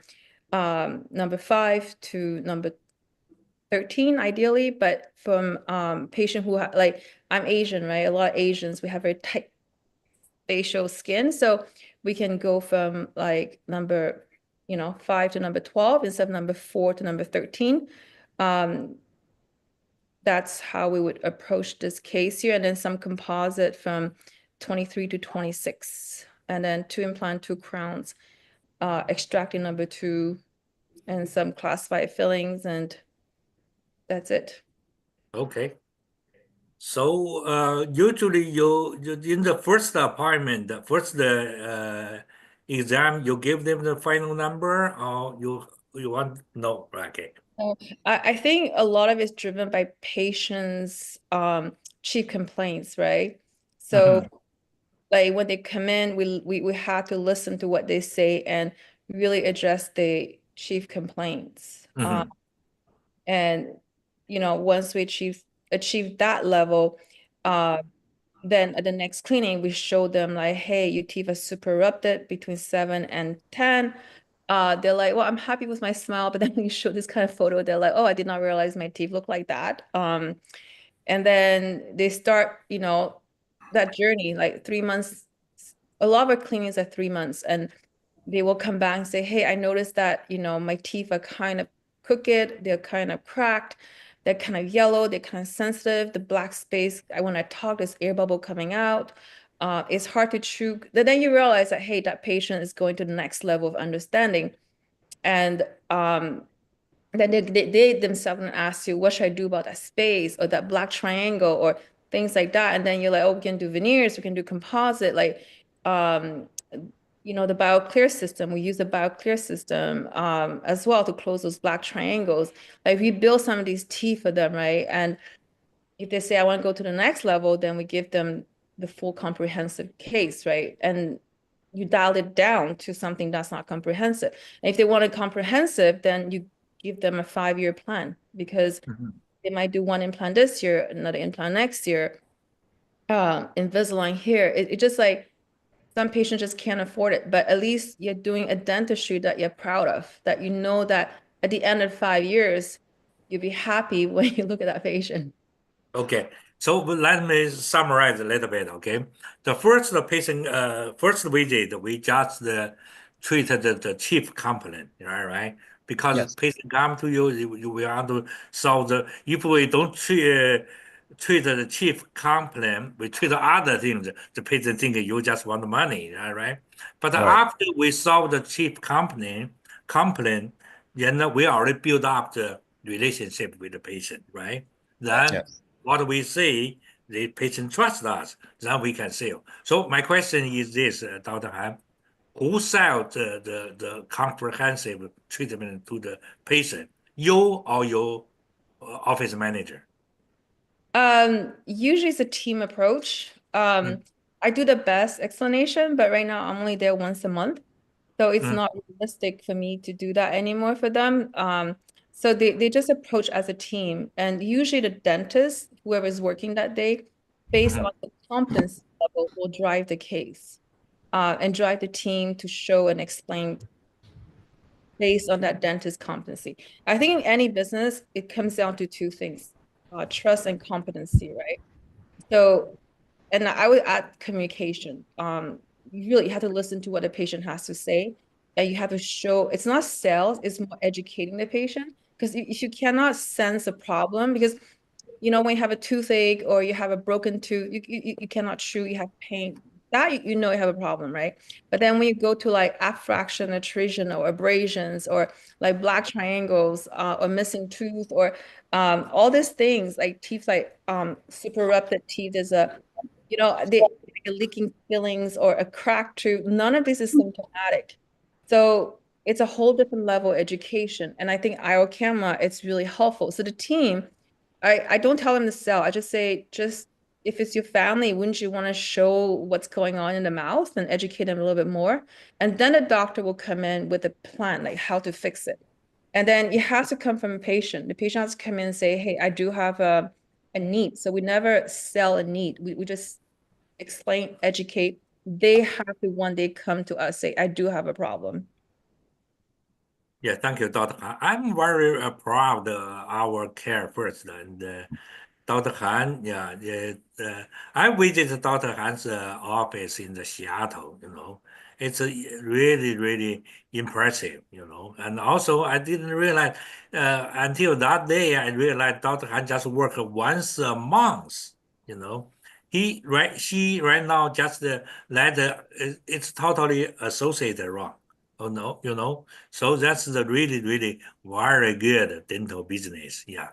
number 5 to number 13 ideally, but from patient who like I'm Asian, right? A lot of Asians, we have very tight facial skin, so we can go from like number 5 to number 12 instead of number 4 to number 13. That's how we would approach this case here, and then some composite from 23 to 26, and then 2 implant, 2 crowns, extracting number 2, and some classified fillings and That's it. Okay. So usually you in the first appointment, the first exam, you give them the final number, or you want no? Okay. I think a lot of it's driven by patients' chief complaints, right? So like when they come in, we have to listen to what they say and really address the chief complaints. And once we achieve that level, then at the next cleaning, we show them like, hey, your teeth are super erupted between 7 and 10. They're like, well, I'm happy with my smile, but then when you show this kind of photo, they're like, oh, I did not realize my teeth look like that. And then they start, that journey, like 3 months. A lot of our cleanings are 3 months, and they will come back and say, hey, I noticed that, my teeth are kind of crooked, they're kind of cracked, they're kind of yellow, they're kind of sensitive. The black space, when I talk, there's air bubble coming out. It's hard to chew. Then you realize that, hey, that patient is going to the next level of understanding. And then they themselves ask you, what should I do about that space or that black triangle or things like that? And then you're like, oh, we can do veneers, we can do composite, like, the BioClear system. We use the BioClear system as well to close those black triangles. Like we build some of these teeth for them, right? And if they say, I want to go to the next level, then we give them the full comprehensive case, right? And you dial it down to something that's not comprehensive. And if they want a comprehensive, then you give them a 5-year plan, because they might do one implant this year, another implant next year, Invisalign here. It just like some patients just can't afford it, but at least you're doing a dentistry that you're proud of, that you know that at the end of 5 years, you'll be happy when you look at that patient. Okay, so let me summarize a little bit. Okay, the first first visit, we just treated the chief complaint, right? Because Yes. patient come to you, you want to solve if we don't treat the chief complaint, we treat other things. The patient think you just want money, right? But Right. after we solve the chief complaint, then we already build up the relationship with the patient, right? Then Yes. what we say, the patient trusts us, then we can sell. So my question is this, Dr. Han, who sells the comprehensive treatment to the patient, you or your office manager? Usually it's a team approach. I do the best explanation, but right now I'm only there once a month. So it's not realistic for me to do that anymore for them. So they just approach as a team. And usually the dentist, whoever's working that day, based on the competence level, will drive the case and drive the team to show and explain based on that dentist competency. I think in any business, it comes down to two things, trust and competency, right? So, and I would add communication. You really have to listen to what the patient has to say, and you have to show, it's not sales, it's more educating the patient. Because if you cannot sense a problem, because when you have a toothache or you have a broken tooth, you cannot chew, you have pain, that you know you have a problem, right? But then when you go to like abfraction, attrition, or abrasions, or like black triangles, or missing tooth, or all these things like teeth, like super erupted teeth, is they leaking fillings or a cracked tooth. None of this is symptomatic. So it's a whole different level of education. And I think IO camera, it's really helpful. So the team, I don't tell them to sell. I just say, if it's your family, wouldn't you want to show what's going on in the mouth and educate them a little bit more? And then the doctor will come in with a plan, like how to fix it. And then it has to come from a patient. The patient has to come in and say, hey, I do have a need. So we never sell a need. We just explain, educate. They have to one day come to us, say, I do have a problem. Yeah, thank you, Dr. Han. I'm very proud of our CareFirst and Dr. Han. Yeah, I visited Dr. Han's office in the Seattle. It's really, really impressive. And also I didn't realize until that day I realized Dr. Han just worked once a month. She right now just it's totally associated wrong. Oh no. So that's the really, really very good dental business. Yeah.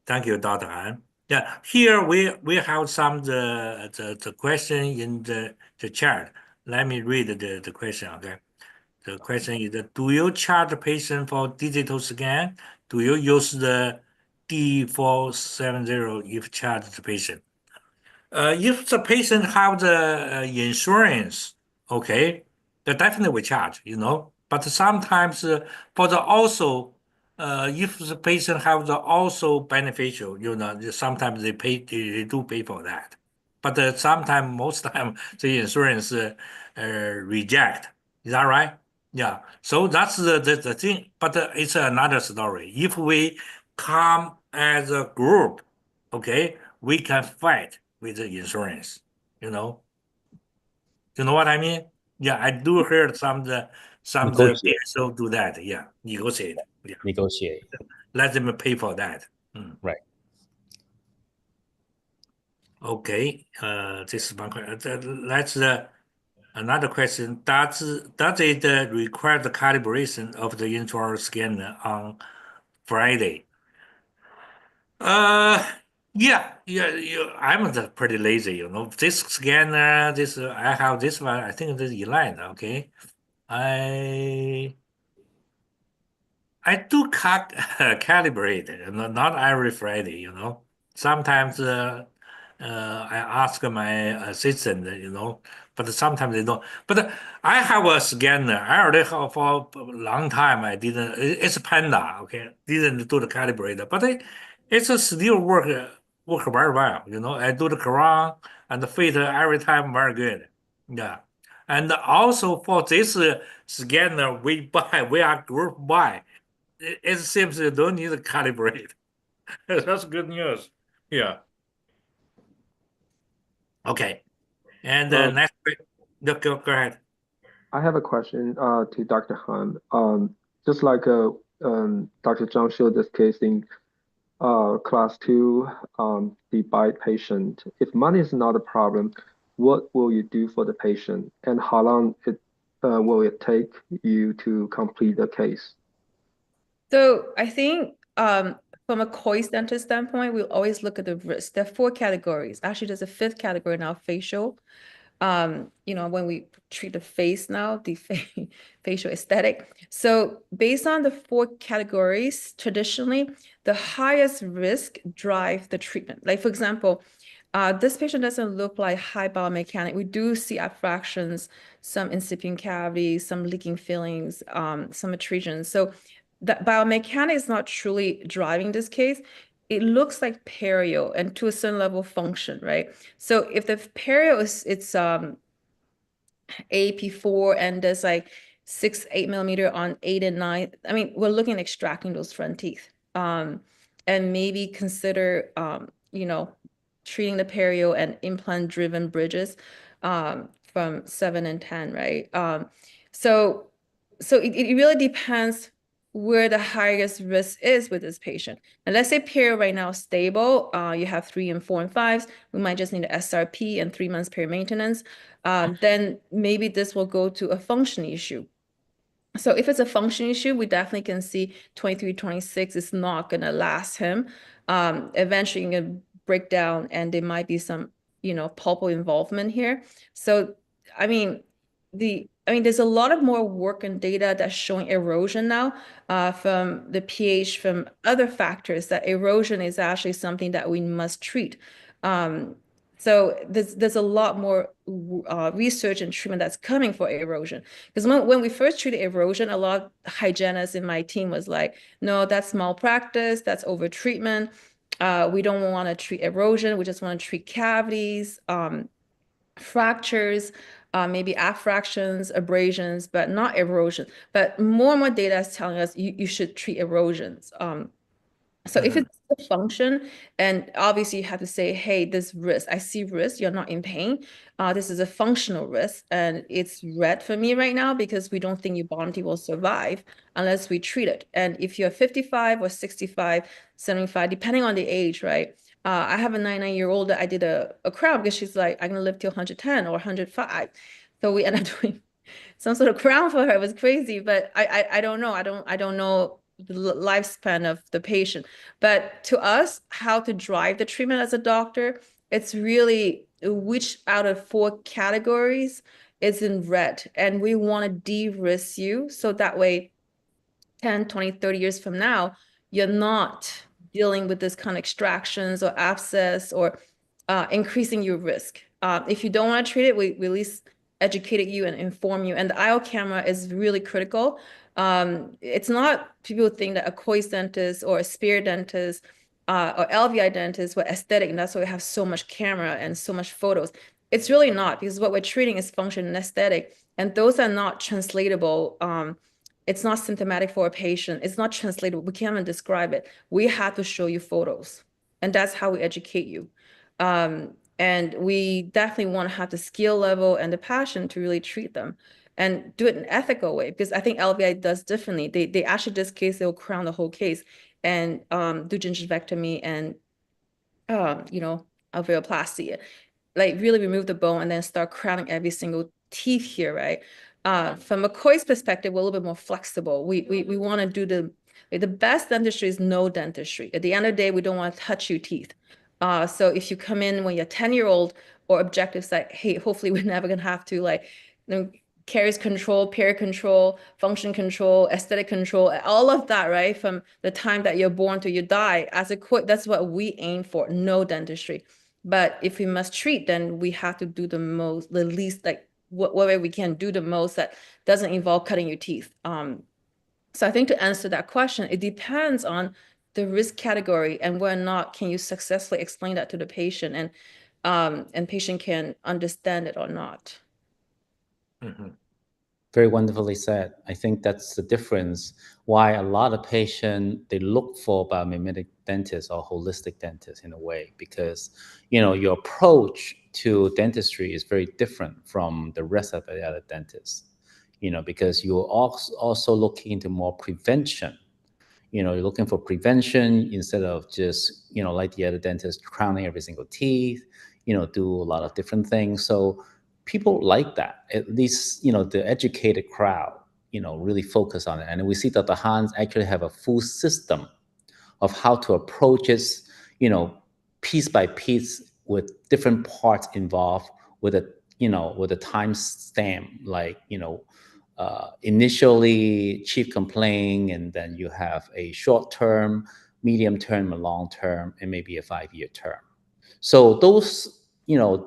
Thank you, Dr. Han. Yeah, here we have some the question in the chat. Let me read the question, okay? The question is, do you charge patient for digital scan? Do you use the D470 if charge the patient? If the patient have the insurance, okay, they definitely will charge, you know. But sometimes for the also, if the patient have the also beneficial, you know, sometimes they do pay for that. But sometimes, most time, the insurance reject. Is that right? Yeah. So that's the thing. But it's another story. If we come as a group, okay, we can fight with the insurance, you know. You know what I mean? Yeah, I do hear some of the Negotiate. PSO do that. Yeah, negotiate. Yeah, Negotiate. let them pay for that. Right. Okay. This is one question. That's another question. Does it require the calibration of the intraoral scanner on Friday? Yeah, I'm pretty lazy, you know. This scanner, I have this one. I think this is Eline. Okay, I do calibrate, not every Friday, you know. Sometimes I ask my assistant, you know, but sometimes they don't. But I have a scanner. I already have for a long time. I didn't. It's Panda, okay. Didn't do the calibrator, but it's a still work very well. You know, I do the Quran and the filter every time very good. Yeah. And also for this scanner we are group buy. It seems you don't need to calibrate. That's good news. Yeah. Okay. And next, go ahead. I have a question to Dr. Han. Just like Dr. Zhang showed this case in class 2, the BITE patient. If money is not a problem, what will you do for the patient, and how long will it take you to complete the case? So I think from a COIS dentist standpoint, we'll always look at the risk. There are 4 categories. Actually, there's a 5th category now, facial. You know, when we treat the face now, the facial aesthetic. So based on the 4 categories, traditionally, the highest risk drive the treatment. Like, for example, this patient doesn't look like high biomechanic. We do see abfractions, some incipient cavities, some leaking fillings, some atresions. So the biomechanics is not truly driving this case. It looks like perio and to a certain level function, right? So if the perio is AP4 and there's like 6-8 millimeter on 8 and 9, I mean, we're looking at extracting those front teeth. And maybe consider you know, treating the perio and implant-driven bridges from 7 and 10, right? So it really depends where the highest risk is with this patient. And let's say perio right now is stable, you have 3 and 4 and 5s, we might just need an SRP and 3 months perio maintenance. Then maybe this will go to a function issue. So if it's a function issue, we definitely can see 23, 26 is not going to last him. Eventually, you're going to break down, and there might be some, you know, pulpal involvement here. So, I mean, there's a lot of more work and data that's showing erosion now from the pH, from other factors, that erosion is actually something that we must treat. So there's a lot more research and treatment that's coming for erosion. Because when we first treated erosion, a lot of hygienists in my team was like, no, that's malpractice, that's over-treatment. We don't want to treat erosion, we just want to treat cavities, fractures, maybe abfractions, abrasions, but not erosion. But more and more data is telling us you should treat erosions. So if it's a function, and obviously you have to say, hey, this risk, I see risk, you're not in pain. This is a functional risk, and it's red for me right now because we don't think your bottom teeth will survive unless we treat it. And if you're 55 or 65, 75, depending on the age, right? I have a 99-year-old that I did a crown because she's like, I'm gonna live till 110 or 105. So we ended up doing some sort of crown for her. It was crazy, but I don't know. I don't know the lifespan of the patient. But to us, how to drive the treatment as a doctor, it's really which out of 4 categories is in red. And we want to de-risk you so that way 10, 20, 30 years from now, you're not dealing with this kind of extractions or abscess or increasing your risk. If you don't want to treat it, we at least educated you and inform you. And the IO camera is really critical. It's not, people think that a Koi's dentist or a spear dentist or LVI dentist were aesthetic, and that's why we have so much camera and so much photos. It's really not, because what we're treating is function and aesthetic, and those are not translatable. It's not symptomatic for a patient. It's not translatable. We can't even describe it. We have to show you photos, and that's how we educate you. And we definitely want to have the skill level and the passion to really treat them and do it in an ethical way, because I think LVI does differently. They actually, this case, they'll crown the whole case and do gingivectomy and, alveoloplasty, like really remove the bone and then start crowning every single teeth here, right? From McCoy's perspective, we're a little bit more flexible. We want to do the best dentistry is no dentistry. At the end of the day, we don't want to touch your teeth. So if you come in when you're 10-year-old or objectives like, hey, hopefully we're never gonna have to caries control, perio control, function control, aesthetic control, all of that, right? From the time that you're born to you die, that's what we aim for, no dentistry. But if we must treat, then we have to do the least, like whatever we can do the most that doesn't involve cutting your teeth. So I think to answer that question, it depends on the risk category and whether or not can you successfully explain that to the patient and patient can understand it or not. Mm-hmm. Very wonderfully said. I think that's the difference why a lot of patients, they look for biomimetic dentists or holistic dentists in a way, because, your approach to dentistry is very different from the rest of the other dentists, because you're also looking into more prevention. You're looking for prevention instead of just, like the other dentists, crowning every single teeth, do a lot of different things. So people like that. At least, the educated crowd, really focus on it. And we see that the Hans actually have a full system of how to approach it, piece by piece with different parts involved with a time stamp, like, initially chief complaint, and then you have a short term, medium term, a long term, and maybe a 5-year term. So those,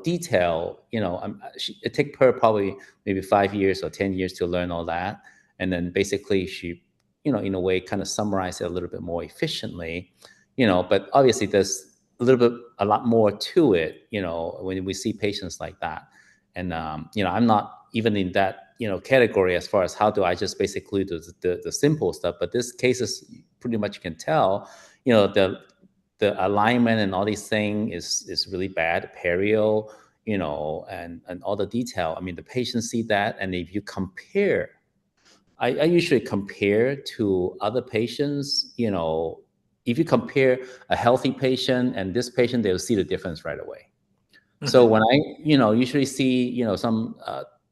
detail, it took her probably maybe 5 years or 10 years to learn all that. And then basically she, in a way, kind of summarized it a little bit more efficiently, but obviously there's a lot more to it, when we see patients like that. And, I'm not even in that, category as far as how do I just basically do the simple stuff. But this case is pretty much, you can tell, the alignment and all these things is really bad, perio, and all the detail. I mean, the patients see that. And if you compare, I usually compare to other patients, if you compare a healthy patient and this patient, they'll see the difference right away. So when I, usually see, some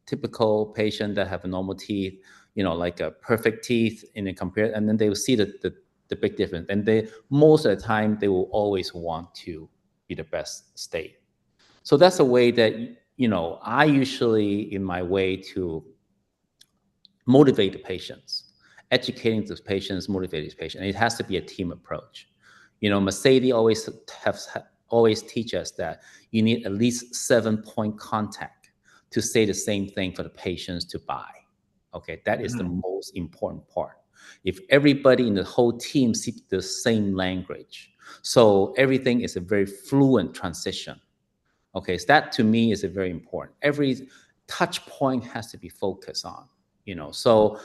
typical patient that have normal teeth, like a perfect teeth, and then compare, and then they will see the big difference. And most of the time, they will always want to be the best state. So that's a way that, I usually, in my way to motivate the patients, educating the patients, motivate the patient. And it has to be a team approach. Mercedes always teach us that you need at least 7-point contact to say the same thing for the patients to buy. Okay, that is the most important part. If everybody in the whole team speaks the same language, so everything is a very fluent transition. Okay, so that to me is a very important. Every touch point has to be focused on. So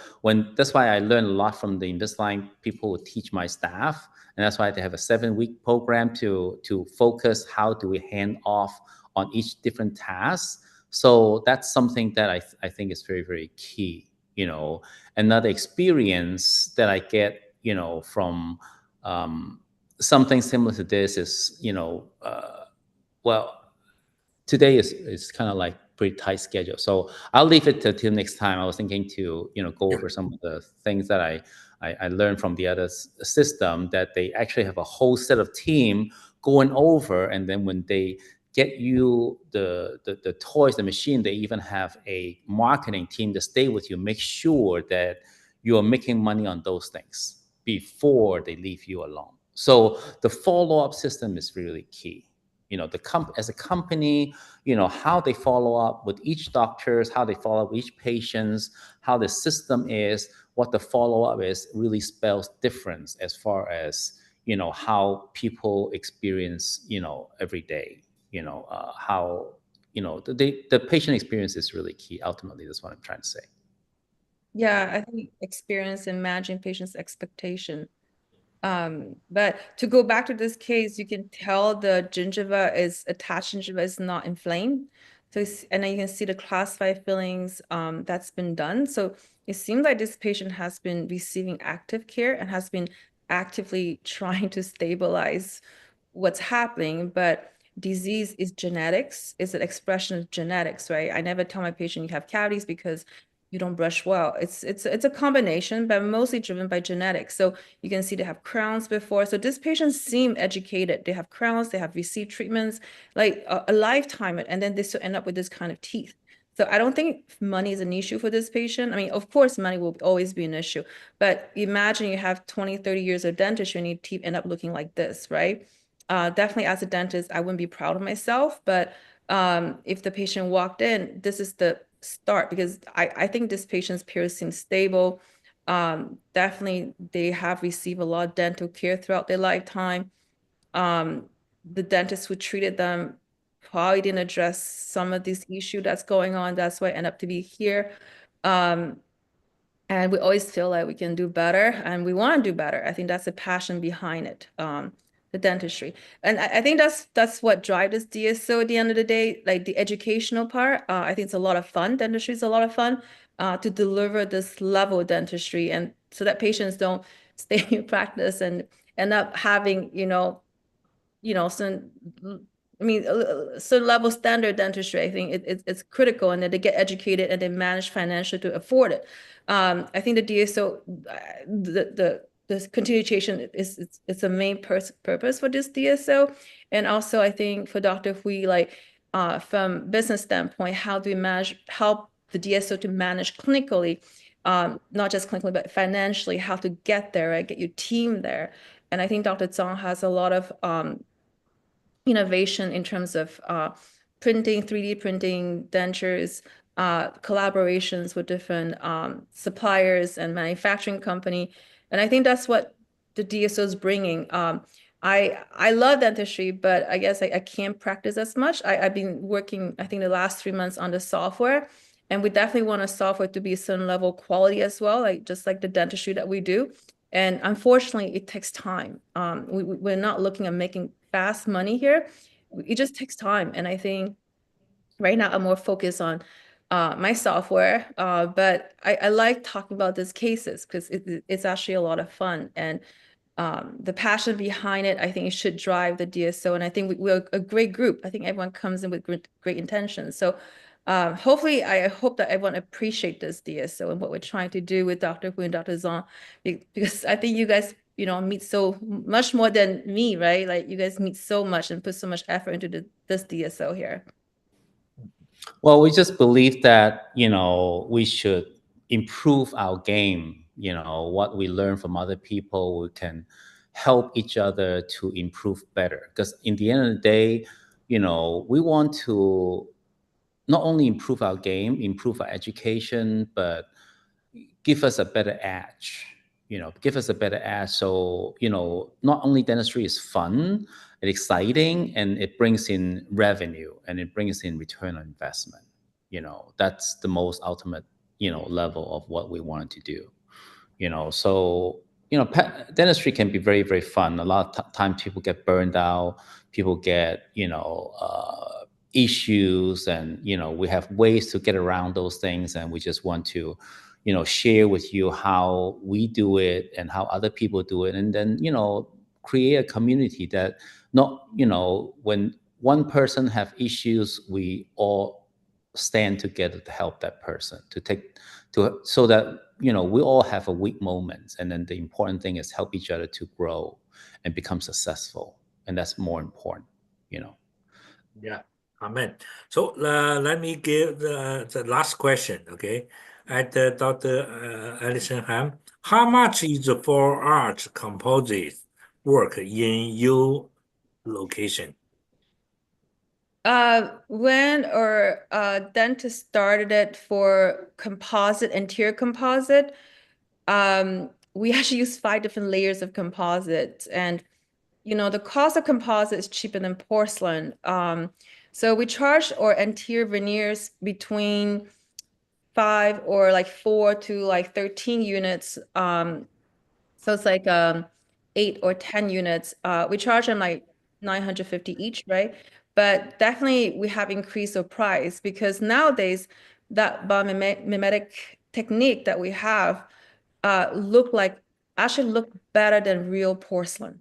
that's why I learned a lot from the Invisalign people who teach my staff. And that's why they have a 7-week program to focus how do we hand off on each different task. So that's something that I think is very, very key. Another experience that I get, from something similar to this is, well, today is kind of like pretty tight schedule. So I'll leave it till next time. I was thinking to, go over some of the things that I learned from the other system that they actually have a whole set of team going over, and then when they get you the toys, the machine, they even have a marketing team to stay with you, make sure that you are making money on those things before they leave you alone. So the follow-up system is really key. As a company, how they follow up with each doctors, how they follow up with each patients, how the system is, what the follow-up is, really spells difference as far as, how people experience, every day, how, the patient experience is really key. Ultimately, that's what I'm trying to say. Yeah, I think experience and managing patients' expectation. But to go back to this case, you can tell the attached gingiva is not inflamed. So and then you can see the class 5 fillings that's been done. So it seems like this patient has been receiving active care and has been actively trying to stabilize what's happening. But disease is genetics, it's an expression of genetics, right? I never tell my patient you have cavities because you don't brush well. It's a combination, but mostly driven by genetics. So you can see they have crowns before. So these patients seem educated. They have crowns, they have received treatments like a lifetime, and then they still end up with this kind of teeth. So I don't think money is an issue for this patient. I mean, of course, money will always be an issue, but imagine you have 20, 30 years of dentistry and your teeth end up looking like this, right? Definitely as a dentist, I wouldn't be proud of myself, but if the patient walked in, this is the start, because I think this patient's peers seem stable. Definitely they have received a lot of dental care throughout their lifetime. The dentist who treated them probably didn't address some of this issue that's going on. That's why I end up to be here. And we always feel like we can do better and we want to do better. I think that's the passion behind it, the dentistry. And I think that's what drives this DSO at the end of the day, like the educational part. I think it's a lot of fun. Dentistry is a lot of fun to deliver this level of dentistry, and so that patients don't stay in practice and end up having, some, I mean, certain level standard dentistry. I think it's critical, and that they get educated and they manage financially to afford it. I think the DSO, the continuation it's a main purpose for this DSO, and also I think for Dr. Hui, like from business standpoint, how do we help the DSO to manage clinically, not just clinically but financially, how to get there, right? Get your team there. And I think Dr. Zhang has a lot of innovation in terms of printing, 3D printing dentures, collaborations with different suppliers and manufacturing company. And I think that's what the DSO is bringing. I love dentistry, but I guess I can't practice as much. I've been working, I think, the last 3 months on the software, and we definitely want a software to be a certain level of quality as well, like just like the dentistry that we do. And unfortunately, it takes time. We're not looking at making fast money here. It just takes time. And I think right now I'm more focused on my software, but I like talking about these cases because it's actually a lot of fun. And the passion behind it, I think it should drive the DSO. And I think we're a great group. I think everyone comes in with great intentions. So hopefully, I hope that everyone appreciate this DSO and what we're trying to do with Dr. Hu and Dr. Zhang, because I think you guys, meet so much more than me, right? Like you guys meet so much and put so much effort into this DSO here. Well, we just believe that, we should improve our game. What we learn from other people, we can help each other to improve better. Because in the end of the day, we want to not only improve our game, improve our education, but give us a better edge. Give us a better edge. So, not only dentistry is fun and exciting, and it brings in revenue and it brings in return on investment. That's the most ultimate, level of what we wanted to do. So, dentistry can be very, very fun. A lot of times people get burned out, people get, issues, and, we have ways to get around those things. And we just want to, share with you how we do it and how other people do it. And then, create a community that when one person have issues, we all stand together to help that person so that you know, we all have a weak moment, and then the important thing is help each other to grow and become successful, and that's more important, you know. Yeah, amen. So let me give the last question, okay? At Dr. Alison Ham, how much is the for art composite work in your location? When our dentist started it for composite, anterior composite, we actually use 5 different layers of composite, and you know the cost of composite is cheaper than porcelain. So we charge our anterior veneers between 5 or like 4 to like 13 units. So it's like 8 or 10 units. We charge them like 950 each, right? But definitely we have increased the price because nowadays that biomimetic technique that we have actually look better than real porcelain.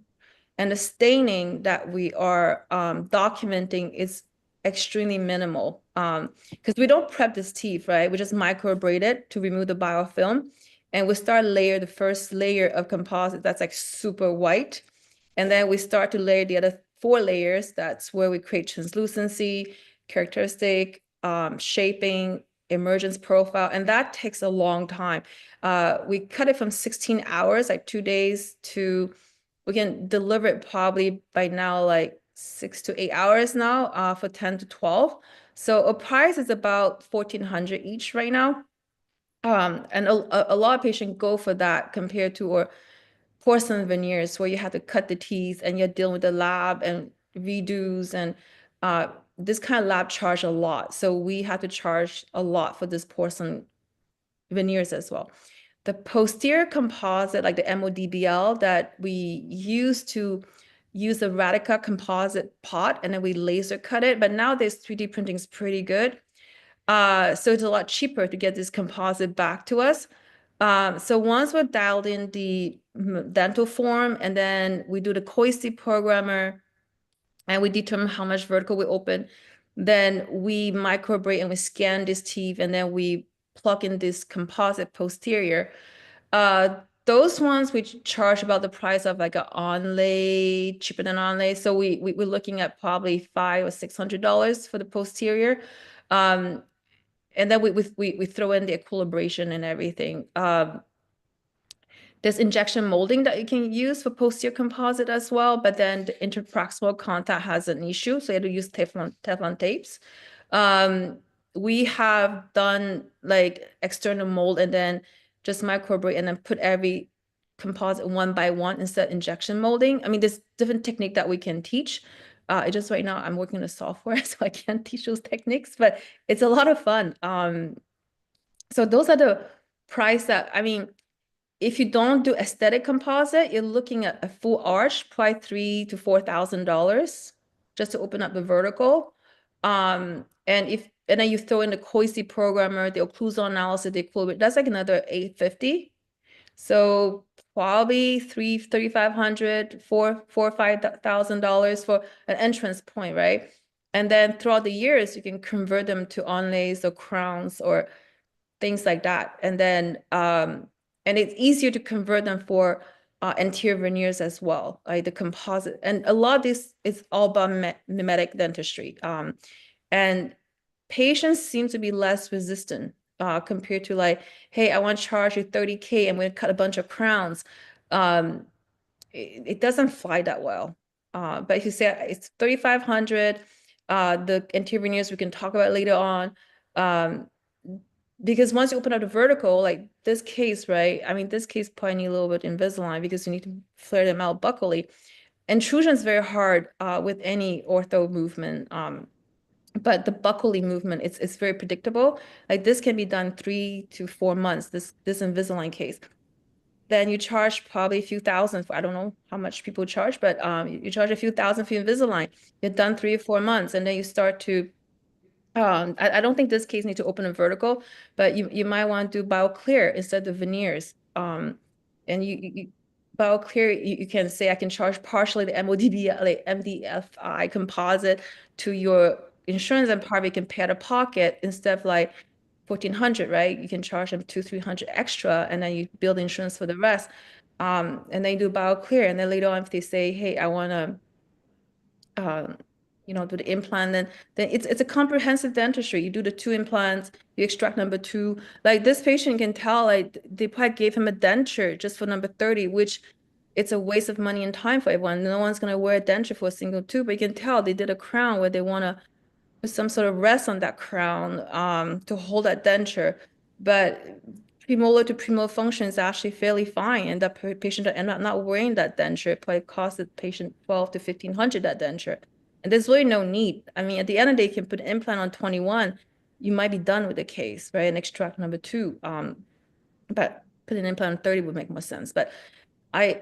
And the staining that we are documenting is extremely minimal because we don't prep this teeth, right? We just microabrade it to remove the biofilm. And we start layer the first layer of composite that's like super white. And then we start to layer the other 4 layers. That's where we create translucency, characteristic, shaping, emergence profile. And that takes a long time. We cut it from 16 hours, like 2 days, to we can deliver it probably by now like 6 to 8 hours now for 10 to 12. So a price is about 1,400 each right now. And a lot of patients go for that compared to our porcelain veneers where you have to cut the teeth and you're dealing with the lab and redos, and this kind of lab charge a lot. So we have to charge a lot for this porcelain veneers as well. The posterior composite, like the MODBL that we use to use the Radica composite pot, and then we laser cut it. But nowadays 3D printing is pretty good. So it's a lot cheaper to get this composite back to us. So once we're dialed in the dental form, and then we do the COISTI programmer, and we determine how much vertical we open, then we microabrade and we scan this teeth, and then we plug in this composite posterior. Those ones we charge about the price of like an onlay, cheaper than onlay. So we're looking at probably $500 or $600 for the posterior. And then we throw in the equilibration and everything. There's injection molding that you can use for posterior composite as well, but then the interproximal contact has an issue, so you have to use Teflon tapes. We have done like external mold and then just microabrade and then put every composite one by one instead of injection molding. I mean, there's different technique that we can teach. It just right now I'm working on the software, so I can't teach those techniques, but it's a lot of fun. So those are the price that, I mean, if you don't do aesthetic composite, you're looking at a full arch, probably $3,000 to $4,000 just to open up the vertical. And then you throw in the COISTI programmer, the occlusal analysis, the equivalent, that's like another $850. So probably $3,500, $4,000 or $5,000 for an entrance point, right? And then throughout the years, you can convert them to onlays or crowns or things like that. And then and it's easier to convert them for anterior veneers as well, like the composite. And a lot of this is all about mimetic dentistry. And patients seem to be less resistant compared to like, hey, I want to charge you $30K, I'm going to cut a bunch of crowns. It doesn't fly that well. But if you say it's $3,500, the anterior veneers we can talk about later on. Because once you open up the vertical, like this case, right? I mean, this case probably need a little bit Invisalign because you need to flare them out buccally. Intrusion is very hard with any ortho movement. But the buccally movement, it's very predictable. Like this can be done 3 to 4 months, this Invisalign case. Then you charge probably a few thousand for, I don't know how much people charge, but you charge a few thousand for Invisalign. You're done 3 or 4 months, and then you start to I don't think this case needs to open a vertical, but you might want to do BioClear instead of veneers. And you BioClear, you can say I can charge partially the MDFI composite to your insurance, and probably can pay out of pocket instead of like $1,400, right? You can charge them $200-300 extra, and then you build insurance for the rest. And then you do BioClear, and then later on, if they say, hey, I want to do the implant, then it's a comprehensive dentistry. You do the 2 implants, you extract number 2. Like this patient can tell, like they probably gave him a denture just for number 30, which it's a waste of money and time for everyone. No one's gonna wear a denture for a single tooth, but you can tell they did a crown where they want to put some sort of rest on that crown to hold that denture. But premolar to premolar function is actually fairly fine, and that patient end up not wearing that denture. It probably cost the patient $1,200 to $1,500 that denture. And there's really no need. I mean, at the end of the day, you can put an implant on 21, you might be done with the case, right? And extract number 2. But putting an implant on 30 would make more sense. But I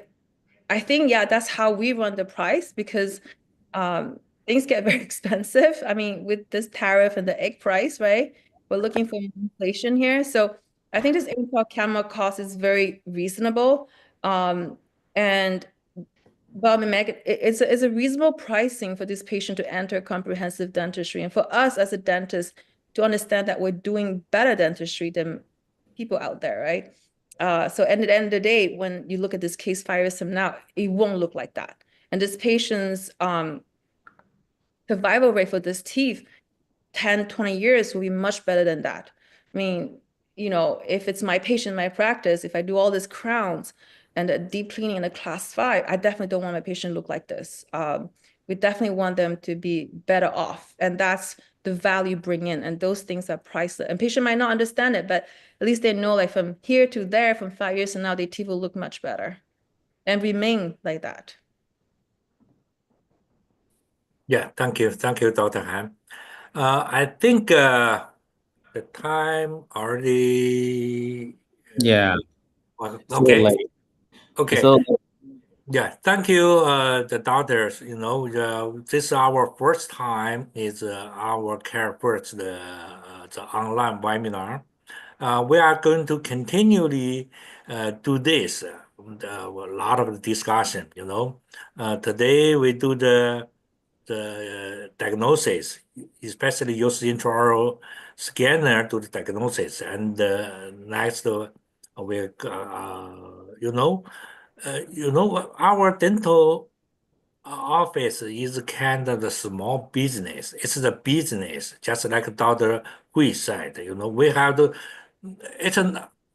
think, yeah, that's how we run the price, because things get very expensive. I mean, with this tariff and the egg price, right? We're looking for inflation here. So I think this implant camera cost is very reasonable. But it's a reasonable pricing for this patient to enter comprehensive dentistry. And for us as a dentist to understand that we're doing better dentistry than people out there, right? So at the end of the day, when you look at this case 5 years from now, it won't look like that. And this patient's survival rate for this teeth 10, 20 years will be much better than that. I mean, if it's my patient, my practice, if I do all these crowns and a deep cleaning in a class 5, I definitely don't want my patient to look like this. We definitely want them to be better off. And that's the value bring in. And those things are priceless. And patient might not understand it, but at least they know, like, from here to there, from 5 years from now, their teeth will look much better and remain like that. Yeah, thank you, Dr. Han. I think the time already. Yeah. Okay. Okay. So Yeah, thank you, the doctors. This is our first time is our CareFirst the online webinar. We are going to continually do this. A lot of discussion. Today we do the diagnosis, especially use intraoral scanner to the diagnosis, and next we our dental office is kind of the small business. It's the business, just like Dr. Hui said. We have to.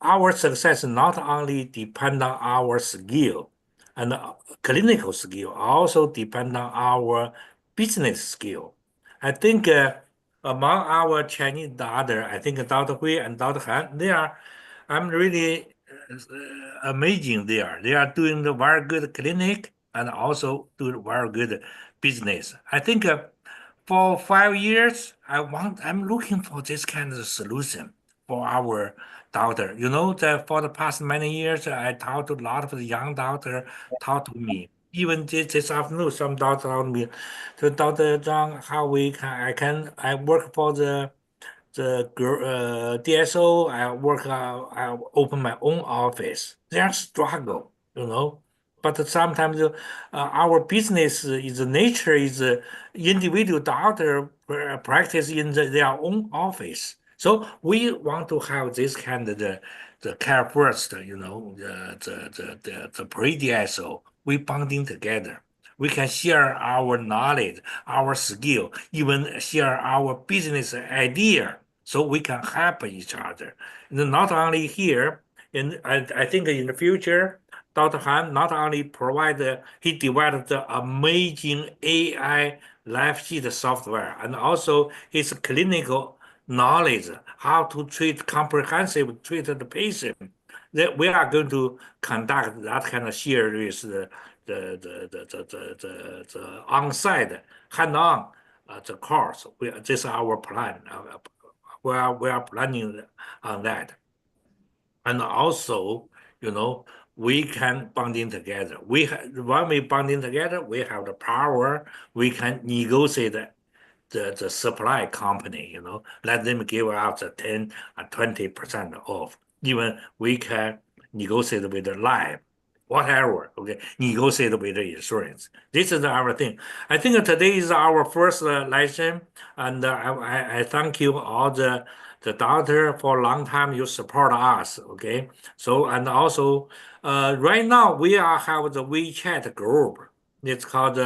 Our success not only depend on our skill and clinical skill, also depend on our business skill. I think among our Chinese doctor, I think Dr. Hui and Dr. Han, I'm really amazing there. They are doing the very good clinic and also doing very good business. I think for 5 years, I'm looking for this kind of solution for our doctor. That for the past many years, I talked to a lot of the young doctor talk to me. Even this afternoon, some doctor told me, to Dr. Zhang, how I work for the DSO. I open my own office. They are struggle. But sometimes our business is nature is individual doctor practice in their own office. So we want to have this kind of the CareFirst, the pre-DSO. We bonding together. We can share our knowledge, our skill, even share our business idea, so we can help each other. Not only here, and I think in the future, Dr. Han not only he developed the amazing AI live sheet software, and also his clinical knowledge, how to comprehensive treat the patient. That we are going to conduct that kind of series, the on-site hand-on the course. This is our plan. We are planning on that, and also, we can bonding together. When we bonding together, we have the power. We can negotiate the supply company. Let them give out the 10 or 20% off. Even we can negotiate with the lab, whatever. Okay, negotiate with the insurance. This is our thing. I think today is our first lesson, and I thank you all the the doctor for a long time, you support us, okay? So, and also, right now we have the WeChat group. It's called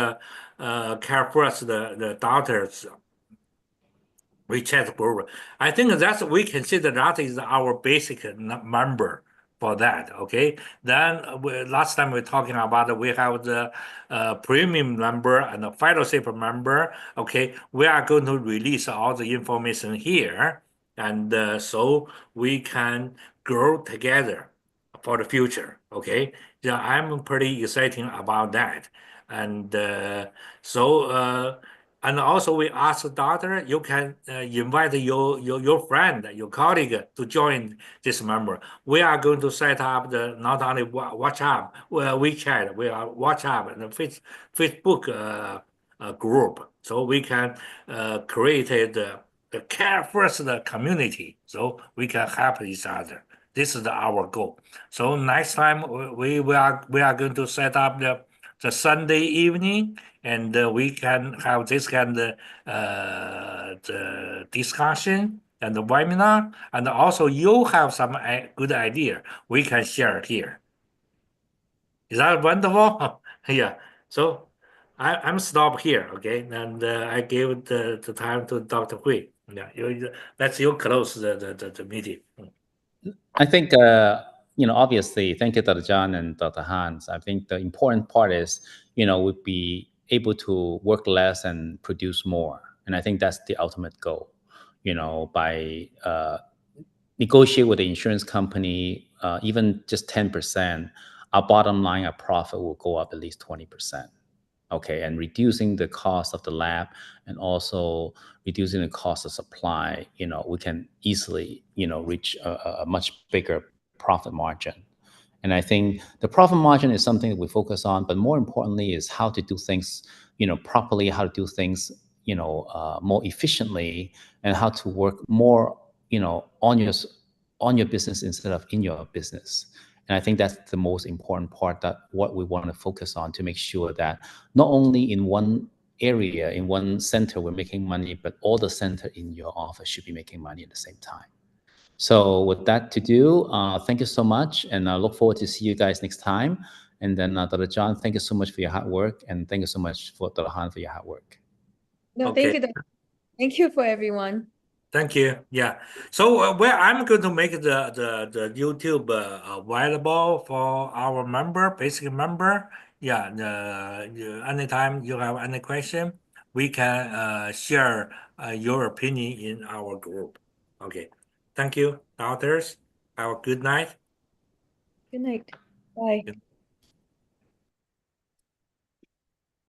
CareFirst, the doctors WeChat group. I think we consider that is our basic member for that. Okay. Then last time we talking about we have the premium member and the fellowship member. Okay, we are going to release all the information here, and so we can grow together for the future. Okay, yeah, I'm pretty excited about that, and so. And also, we ask the doctor, you can invite your friend, your colleague to join this member. We are going to set up the not only WhatsApp, WeChat, we are WhatsApp and the Facebook group, so we can create the CareFirst community, so we can help each other. This is our goal. So next time we are going to set up the Sunday evening, and we can have this kind of the discussion and the webinar, and also you have some good idea we can share here. Is that wonderful? Yeah. So I'm stop here, okay, and I give the time to Dr. Hui. Yeah, let's close the meeting. I think, obviously, thank you, Dr. John and Dr. Hans. I think the important part is, we'd be able to work less and produce more. And I think that's the ultimate goal, by negotiate with the insurance company, even just 10%, our bottom line, our profit will go up at least 20%. Okay, and reducing the cost of the lab and also reducing the cost of supply, we can easily, reach a much bigger profit margin. And I think the profit margin is something that we focus on, but more importantly is how to do things, properly, how to do things, more efficiently, and how to work more, on your business instead of in your business. And I think that's the most important part, that what we want to focus on, to make sure that not only in one area, in one center, we're making money, but all the center in your office should be making money at the same time. So with that to do, thank you so much. And I look forward to see you guys next time. And then Dr. John, thank you so much for your hard work. And thank you so much for Dr. Han for your hard work. No, Okay. thank you. Thank you for everyone. Thank you. Yeah. So where I'm going to make the YouTube available for our basic member. Yeah. Anytime you have any question, we can share your opinion in our group. Okay. Thank you, doctors. Have a good night. Good night. Bye. Good